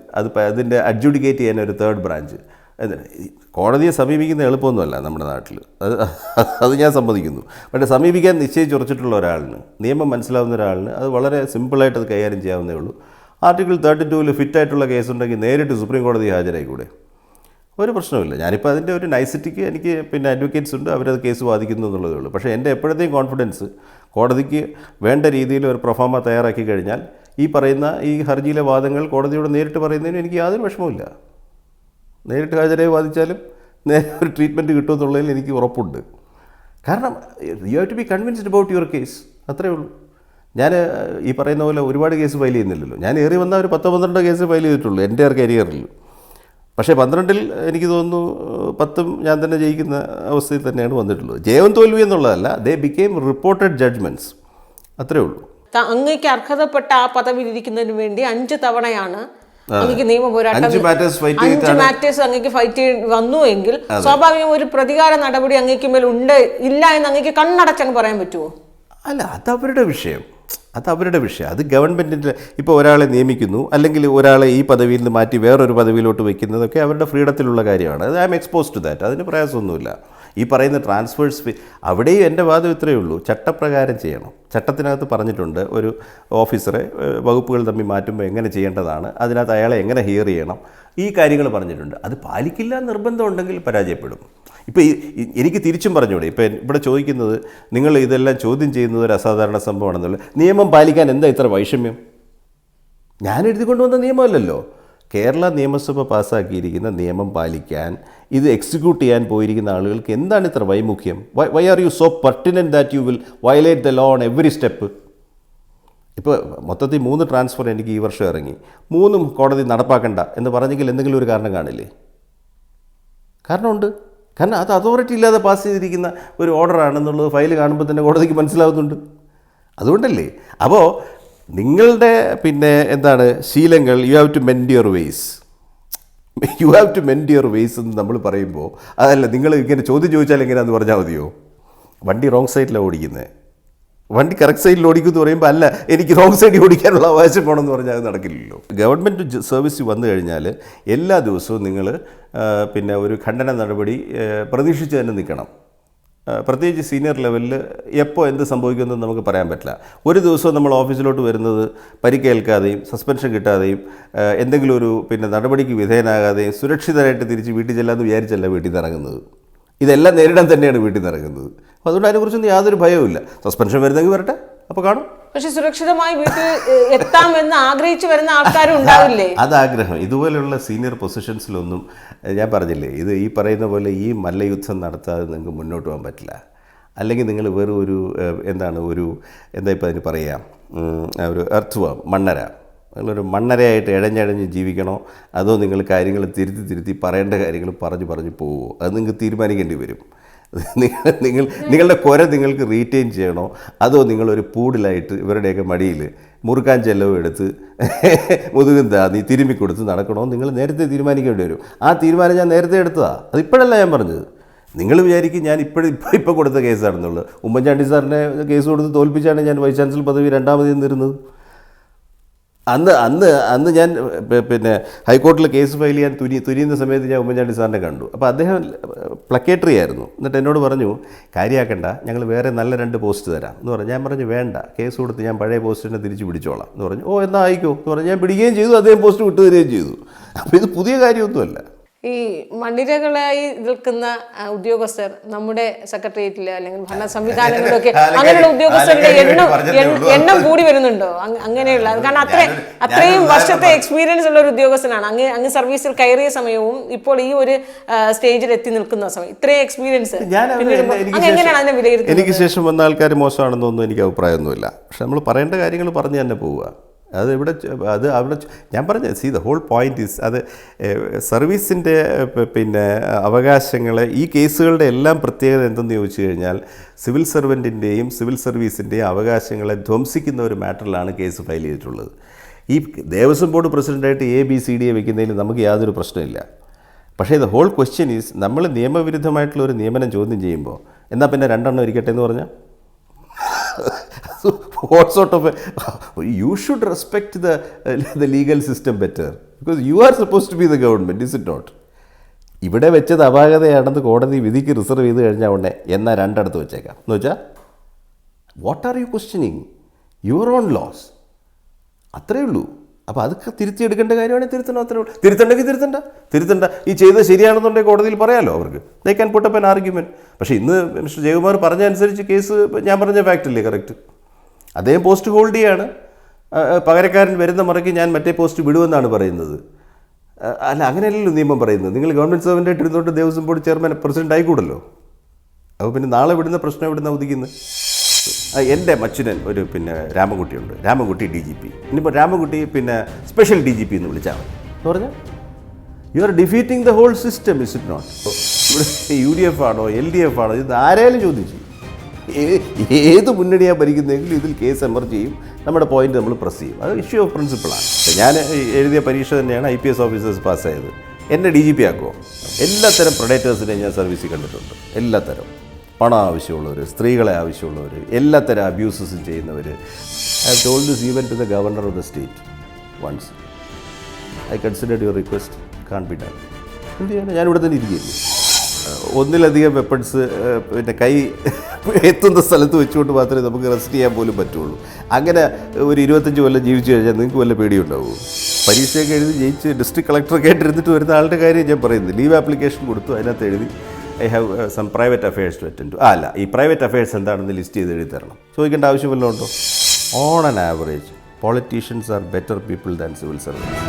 അതിൻ്റെ അഡ്ജുഡിക്കേറ്റ് ചെയ്യാൻ ഒരു 3rd ബ്രാഞ്ച്. കോടതിയെ സമീപിക്കുന്ന എളുപ്പമൊന്നുമല്ല നമ്മുടെ നാട്ടിൽ, അത് ഞാൻ സമ്മതിക്കുന്നു. പക്ഷേ സമീപിക്കാൻ നിശ്ചയിച്ചുറച്ചിട്ടുള്ള ഒരാളിന്, നിയമം മനസ്സിലാവുന്ന ഒരാളിന് അത് വളരെ സിമ്പിളായിട്ട് അത് കൈകാര്യം ചെയ്യാവുന്നേ ഉള്ളൂ. ആർട്ടിക്കിൾ 32 ഫിറ്റായിട്ടുള്ള കേസുണ്ടെങ്കിൽ നേരിട്ട് സുപ്രീം കോടതി ഹാജരായിക്കൂടെ? ഒരു പ്രശ്നമില്ല. ഞാനിപ്പോൾ അതിൻ്റെ ഒരു നൈസിറ്റിക്ക് എനിക്ക് അഡ്വക്കേറ്റ്സ് ഉണ്ട്, അവരത് കേസ് വാദിക്കുന്നു എന്നുള്ളതേ ഉള്ളൂ. പക്ഷേ എൻ്റെ എപ്പോഴത്തെയും കോൺഫിഡൻസ് കോടതിക്ക് വേണ്ട രീതിയിൽ ഒരു പ്രൊഫോമ തയ്യാറാക്കി കഴിഞ്ഞാൽ ഈ പറയുന്ന ഈ ഹർജിയിലെ വാദങ്ങൾ കോടതിയോട് നേരിട്ട് പറയുന്നതിന് എനിക്ക് യാതൊരു വിഷമവുമില്ല. നേരിട്ട് ഹാജരായി വാദിച്ചാലും നേരെ ഒരു ട്രീറ്റ്മെൻറ്റ് കിട്ടുമെന്നുള്ളതിൽ എനിക്ക് ഉറപ്പുണ്ട്. കാരണം you have to be convinced about your case, അത്രേ ഉള്ളൂ. ഞാൻ ഈ പറയുന്ന പോലെ ഒരുപാട് കേസ് ഫയൽ ചെയ്യുന്നില്ലല്ലോ. ഞാൻ ഏറി വന്ന ഒരു 10-12 കേസ് ഫയൽ ചെയ്തിട്ടുള്ളൂ എൻ്റെ കരിയറിൽ. പക്ഷേ 12-ൽ എനിക്ക് തോന്നുന്നു 10 ഞാൻ തന്നെ ജയിക്കുന്ന അവസ്ഥയിൽ തന്നെയാണ് വന്നിട്ടുള്ളത്. ജയവും തോൽവി എന്നുള്ളതല്ല, ദേ ബിക്കെയിം റിപ്പോർട്ടഡ് ജഡ്ജ്മെൻറ്റ്സ്, അത്രേ ഉള്ളൂ. അങ്ങേക്ക് അർഹതപ്പെട്ട ആ പദവിയിൽ ഇരിക്കുന്നതിന് വേണ്ടി 5 തവണയാണ് അങ്ങേക്ക് നിയമ പോരാട്ടം, 5 മാറ്റേഴ്സ് അങ്ങേക്ക് ഫൈറ്റ് ചെയ്ത് വന്നു എങ്കിൽ സ്വാഭാവികം ഒരു പ്രതികാര നടപടി അങ്ങേക്ക് മേൽ ഉണ്ട് ഇല്ല എന്ന് അങ്ങേക്ക് കണ്ണടച്ചങ്ങ് പറയാൻ പറ്റുമോ? അല്ല, അതവരുടെ വിഷയം. അത് ഗവൺമെൻറ്റിൻ്റെ, ഇപ്പോൾ ഒരാളെ നിയമിക്കുന്നു അല്ലെങ്കിൽ ഒരാളെ ഈ പദവിയിൽ നിന്ന് മാറ്റി വേറൊരു പദവിയിലോട്ട് വയ്ക്കുന്നതൊക്കെ അവരുടെ ഫ്രീഡത്തിലുള്ള കാര്യമാണ്. അത് I am expose to that, അതിന് പ്രയാസമൊന്നുമില്ല. ഈ പറയുന്ന ട്രാൻസ്ഫേഴ്സ് അവിടെയും എൻ്റെ വാദം ഇത്രയേ ഉള്ളൂ, ചട്ടപ്രകാരം ചെയ്യണം. ചട്ടത്തിനകത്ത് പറഞ്ഞിട്ടുണ്ട് ഒരു ഓഫീസറെ വകുപ്പുകൾ തമ്മിൽ മാറ്റുമ്പോൾ എങ്ങനെ ചെയ്യേണ്ടതാണ്, അതിനകത്ത് അയാളെ എങ്ങനെ ഹിയർ ചെയ്യണം, ഈ കാര്യങ്ങൾ പറഞ്ഞിട്ടുണ്ട്. അത് പാലിക്കില്ല നിർബന്ധമുണ്ടെങ്കിൽ പരാജയപ്പെടും. ഇപ്പോൾ എനിക്ക് തിരിച്ചും പറഞ്ഞൂടെ, ഇപ്പോൾ ഇവിടെ ചോദിക്കുന്നത് നിങ്ങൾ ഇതെല്ലാം ചോദ്യം ചെയ്യുന്നത് ഒരു അസാധാരണ സംഭവമാണെന്നുള്ള, നിയമം പാലിക്കാൻ എന്താ ഇത്ര വൈഷമ്യം? ഞാൻ എഴുതി കൊണ്ടുവന്ന നിയമമല്ലല്ലോ. കേരള നിയമസഭ പാസ്സാക്കിയിരിക്കുന്ന നിയമം പാലിക്കാൻ, ഇത് എക്സിക്യൂട്ട് ചെയ്യാൻ പോയിരിക്കുന്ന ആളുകൾക്ക് എന്താണ് ഇത്ര വൈമുഖ്യം? Why are you so pertinent that you will violate the law on every step? ഇപ്പോൾ മൊത്തത്തിൽ 3 ട്രാൻസ്ഫർ എനിക്ക് ഈ വർഷം ഇറങ്ങി, 3 കോടതി നടപ്പാക്കണ്ട എന്ന് പറഞ്ഞെങ്കിൽ എന്തെങ്കിലും ഒരു കാരണം കാണില്ലേ? കാരണമുണ്ട്. കാരണം അത് അതോറിറ്റി ഇല്ലാതെ പാസ് ചെയ്തിരിക്കുന്ന ഒരു ഓർഡറാണെന്നുള്ളത് ഫയൽ കാണുമ്പോൾ തന്നെ കോടതിക്ക് മനസ്സിലാവുന്നുണ്ട്. അതുകൊണ്ടല്ലേ. അപ്പോൾ നിങ്ങളുടെ എന്താണ് ശീലങ്ങൾ, you have to mend your ways എന്ന് നമ്മൾ പറയുമ്പോൾ അതല്ല, നിങ്ങൾ ഇങ്ങനെ ചോദ്യം ചോദിച്ചാൽ എങ്ങനെയാണെന്ന് പറഞ്ഞാൽ മതിയോ? വണ്ടി റോങ് സൈഡിലാണ് ഓടിക്കുന്നത്, വണ്ടി കറക്റ്റ് സൈഡിൽ ഓടിക്കുമെന്ന് പറയുമ്പോൾ അല്ല, എനിക്ക് റോങ് സൈഡിൽ ഓടിക്കാനുള്ള അവകാശം പോകണമെന്ന് പറഞ്ഞാൽ അത് നടക്കില്ലല്ലോ. ഗവൺമെൻറ് സർവീസിൽ വന്നു കഴിഞ്ഞാൽ എല്ലാ ദിവസവും നിങ്ങൾ ഒരു ഖണ്ഡന നടപടി പ്രതീക്ഷിച്ച് തന്നെ നിൽക്കണം. പ്രത്യേകിച്ച് സീനിയർ ലെവലിൽ എപ്പോൾ എന്ത് സംഭവിക്കുമെന്ന് നമുക്ക് പറയാൻ പറ്റില്ല. ഒരു ദിവസം നമ്മൾ ഓഫീസിലോട്ട് വരുന്നത് പരിക്കേൽക്കാതെയും സസ്പെൻഷൻ കിട്ടാതെയും എന്തെങ്കിലും ഒരു നടപടിക്ക് വിധേയനാകാതെയും സുരക്ഷിതരായിട്ട് തിരിച്ച് വീട്ടിൽ ചെല്ലാമെന്ന് വിചാരിച്ചല്ല വീട്ടിൽ നിന്ന് ഇറങ്ങുന്നത്. ഇതെല്ലാം നേരിടാൻ തന്നെയാണ് വീട്ടിൽ നിന്ന് ഇറങ്ങുന്നത്. അപ്പോൾ അതുകൊണ്ട് അതിനെക്കുറിച്ചൊന്നും യാതൊരു ഭയവുമില്ല. സസ്പെൻഷൻ വരുന്നെങ്കിൽ വരട്ടെ, അപ്പോൾ കാണും. പക്ഷെ സുരക്ഷിതമായി വീട്ടിൽ എത്താമെന്ന് ആഗ്രഹിച്ചു വരുന്ന ആൾക്കാരും ഉണ്ടാവില്ലേ? അത് ആഗ്രഹം. ഇതുപോലെയുള്ള സീനിയർ പൊസിഷൻസിലൊന്നും ഞാൻ പറഞ്ഞില്ലേ, ഇത് ഈ പറയുന്ന പോലെ ഈ മല്ലയുദ്ധം നടത്താതെ നിങ്ങൾക്ക് മുന്നോട്ട് പോകാൻ പറ്റില്ല. അല്ലെങ്കിൽ നിങ്ങൾ വെറും എന്താ ഇപ്പോൾ അതിന് പറയാം, ഒരു എർത്ത്വാം, മണ്ണര, നിങ്ങളൊരു മണ്ണരയായിട്ട് ഇഴഞ്ഞഴഞ്ഞ് ജീവിക്കണോ, അതോ നിങ്ങൾ കാര്യങ്ങൾ തിരുത്തി പറയേണ്ട കാര്യങ്ങൾ പറഞ്ഞു പോവുമോ, അത് നിങ്ങൾക്ക് തീരുമാനിക്കേണ്ടി വരും. നിങ്ങളുടെ കുര നിങ്ങൾക്ക് റീറ്റെയിൻ ചെയ്യണോ, അതോ നിങ്ങളൊരു പൂടിലായിട്ട് ഇവരുടെയൊക്കെ മടിയിൽ മുറുക്കാൻ ചെലവ് എടുത്ത് മുതുകും താന്നി തിരുമ്മി കൊടുത്ത് നടക്കണോ, നിങ്ങൾ നേരത്തെ തീരുമാനിക്കേണ്ടി വരും. ആ തീരുമാനം ഞാൻ നേരത്തെ എടുത്തതാണ്, അതിപ്പോഴല്ല ഞാൻ പറഞ്ഞത്. നിങ്ങൾ വിചാരിക്കും ഞാൻ ഇപ്പോൾ കൊടുത്ത കേസാണെന്നുള്ളത്. ഉമ്മൻചാണ്ടി സാറിനെ കേസ് കൊടുത്ത് തോൽപ്പിച്ചാണ് ഞാൻ വൈസ് ചാൻസലർ പദവി 2ാമത് നിന്നിരുന്നത്. അന്ന് ഞാൻ ഹൈക്കോടതിയിൽ കേസ് ഫയൽ ചെയ്യാൻ തുനിയുന്ന സമയത്ത് ഞാൻ ഉമ്മൻചാണ്ടി സാറിനെ കണ്ടു. അപ്പോൾ അദ്ദേഹം പ്ലക്കേറ്ററി ആയിരുന്നു. എന്നിട്ട് എന്നോട് പറഞ്ഞു, കാര്യമാക്കണ്ട, ഞങ്ങൾ വേറെ നല്ല 2 പോസ്റ്റ് തരാം എന്ന് പറഞ്ഞു. ഞാൻ പറഞ്ഞു വേണ്ട, കേസ് കൊടുത്ത് ഞാൻ പഴയ പോസ്റ്റിനെ തിരിച്ച് പിടിച്ചോളാം എന്ന് പറഞ്ഞു. ഓ എന്നാൽ ആയിക്കോ എന്ന് പറഞ്ഞു. ഞാൻ പിടിക്കുകയും ചെയ്തു, അദ്ദേഹം പോസ്റ്റ് വിട്ടുതരികയും ചെയ്തു. അപ്പോൾ ഇത് പുതിയ കാര്യമൊന്നുമല്ല. ഈ മണ്ണിരകളായി നിൽക്കുന്ന ഉദ്യോഗസ്ഥർ നമ്മുടെ സെക്രട്ടേറിയറ്റില് അല്ലെങ്കിൽ ഭരണ സംവിധാനങ്ങളിലൊക്കെ അങ്ങനെയുള്ള ഉദ്യോഗസ്ഥരുടെ എണ്ണം കൂടി വരുന്നുണ്ടോ? അങ്ങനെയുള്ള, കാരണം അത്രയും വർഷത്തെ എക്സ്പീരിയൻസ് ഉള്ള ഒരു ഉദ്യോഗസ്ഥനാണ് അങ്ങ് സർവീസിൽ കയറിയ സമയവും ഇപ്പോൾ ഈ ഒരു സ്റ്റേജിൽ എത്തി നിൽക്കുന്ന സമയം, ഇത്രയും എക്സ്പീരിയൻസ് എങ്ങനെയാണ് അതിനെ വിലയിരുത്തുന്നത്? എനിക്ക് ശേഷം വന്ന ആൾക്കാർ മോശമാണെന്നൊന്നും എനിക്ക് അഭിപ്രായമൊന്നുമില്ല. പക്ഷെ നമ്മൾ പറയേണ്ട കാര്യങ്ങൾ പറഞ്ഞു തന്നെ പോവുക. അവിടെ ഞാൻ പറഞ്ഞ ദ ഹോൾ പോയിന്റ് ഈസ്, അത് സർവീസിൻ്റെ അവകാശങ്ങളെ, ഈ കേസുകളുടെ എല്ലാം പ്രത്യേകത എന്തെന്ന് ചോദിച്ചു കഴിഞ്ഞാൽ സിവിൽ സർവൻറ്റിൻ്റെയും സിവിൽ സർവീസിൻ്റെയും അവകാശങ്ങളെ ധ്വംസിക്കുന്ന ഒരു മാറ്ററിലാണ് കേസ് ഫയൽ ചെയ്തിട്ടുള്ളത്. ഈ ദേവസ്വം ബോർഡ് പ്രസിഡൻ്റായിട്ട് ABCD വെക്കുന്നതിൽ നമുക്ക് യാതൊരു പ്രശ്നമില്ല. പക്ഷേ ദ ഹോൾ ക്വസ്റ്റ്യൻ ഈസ്, നമ്മൾ നിയമവിരുദ്ധമായിട്ടുള്ള ഒരു നിയമനം ചോദ്യം ചെയ്യുമ്പോൾ എന്നാൽ പിന്നെ 2 എണ്ണം ഇരിക്കട്ടെ എന്ന് പറഞ്ഞാൽ what sort of you should respect the legal system better, because you are supposed to be the government, is it not? ഇവിടെ വെച്ചത് അപാകതയാണെന്ന് കോടതി വിധിക്ക് റിസർവ് ചെയ്ത് കഴിഞ്ഞാൽ ഉടനെ എന്നാൽ 2 അടുത്ത് വെച്ചേക്കാം എന്ന് വെച്ചാൽ, what are you questioning? Your own laws, അത്രയേ ഉള്ളൂ. അപ്പോൾ അതൊക്കെ തിരുത്തിയെടുക്കേണ്ട കാര്യമാണെങ്കിൽ തിരുത്തണം, അത്രേ ഉള്ളൂ. തിരുത്തണ്ടെങ്കിൽ തിരുത്തണ്ട. ഈ ചെയ്തത് ശരിയാണെന്നുണ്ടെങ്കിൽ കോടതിയിൽ പറയാമല്ലോ അവർക്ക്, they can put up an argument. പക്ഷേ ഇന്ന് മിസ്റ്റർ ജയകുമാർ പറഞ്ഞ അനുസരിച്ച് കേസ് ഞാൻ പറഞ്ഞ ഫാക്റ്റല്ലേ കറക്റ്റ്. അദ്ദേഹം പോസ്റ്റ് ഹോൾഡ് ചെയ്യാണ്, പകരക്കാരൻ വരുന്ന മുറയ്ക്ക് ഞാൻ മറ്റേ പോസ്റ്റ് വിടുമെന്നാണ് പറയുന്നത്. അല്ല, അങ്ങനെയല്ലല്ലോ നിയമം പറയുന്നത്. നിങ്ങൾ ഗവൺമെൻറ് സർവൻ്റായിട്ട് ഇരുന്നുകൊണ്ട് ദേവസ്വം ബോർഡ് ചെയർമാൻ പ്രസിഡന്റ് ആയിക്കൂടല്ലോ. അപ്പോൾ പിന്നെ നാളെ വിടുന്ന പ്രശ്നം എവിടുന്ന ഉദിക്കുന്നത്? എൻ്റെ മച്ചുനൻ ഒരു രാമൻകുട്ടിയുണ്ട്, രാമൻകുട്ടി DGP. ഇനിയിപ്പോൾ രാമൻകുട്ടി സ്പെഷ്യൽ DGP എന്ന് വിളിച്ചാൽ മതി എന്ന് പറഞ്ഞാൽ you are defeating the whole system, is it not? ഇവിടെ UDF ആണോ LDF ആണോ ഇത് ആരായാലും ചോദിച്ചു. ഏത് മുന്നണിയാണ് ഭരിക്കുന്നതെങ്കിലും ഇതിൽ കേസ് എമർജ് ചെയ്യും, നമ്മുടെ പോയിന്റ് നമ്മൾ പ്രസ് ചെയ്യും. അത് ഇഷ്യൂ ഓഫ് പ്രിൻസിപ്പിളാണ്. ഞാൻ എഴുതിയ പരീക്ഷ തന്നെയാണ് IPS ഓഫീസേഴ്സ് പാസ്സായത്. എന്നെ DGP ആക്കുമോ? എല്ലാത്തരം പ്രൊഡേറ്റേഴ്സിനെയും ഞാൻ സർവീസിൽ കണ്ടിട്ടുണ്ട്. എല്ലാത്തരം പണം ആവശ്യമുള്ളവർ, സ്ത്രീകളെ ആവശ്യമുള്ളവർ, എല്ലാത്തരം അബ്യൂസസും ചെയ്യുന്നവർ. I have told this even to the governor of the state once. I considered your request, can be done. എന്ത് ചെയ്യാൻ? ഞാനിവിടെ തന്നെ ഇരിക്കുകയില്ല. ഒന്നിലധികം വെപ്പൺസ് കൈ എത്തുന്ന സ്ഥലത്ത് വെച്ചുകൊണ്ട് മാത്രമേ നമുക്ക് റെസ്റ്റ് ചെയ്യാൻ പോലും പറ്റുള്ളൂ. അങ്ങനെ ഒരു 25 കൊല്ലം ജീവിച്ചു കഴിഞ്ഞാൽ നിങ്ങൾക്ക് വല്ല പേടിയുണ്ടാവുമോ? പരീക്ഷയൊക്കെ എഴുതി ജയിച്ച് ഡിസ്ട്രിക്ട് കളക്ടറൊക്കെ ആയിട്ട് ഇരുന്നിട്ട് വരുന്ന ആളുടെ കാര്യം ഞാൻ പറയുന്നത്. ലീവ് ആപ്ലിക്കേഷൻ കൊടുത്തു, അതിനകത്ത് എഴുതി I have some private affairs to attend to. അല്ല, ഈ പ്രൈവറ്റ് അഫയേഴ്സ് എന്താണെന്ന് ലിസ്റ്റ് ചെയ്ത് എഴുതി തരണം. ചോദിക്കേണ്ട ആവശ്യം വല്ലതും ഉണ്ടോ? On an average politicians R better people than civil servants.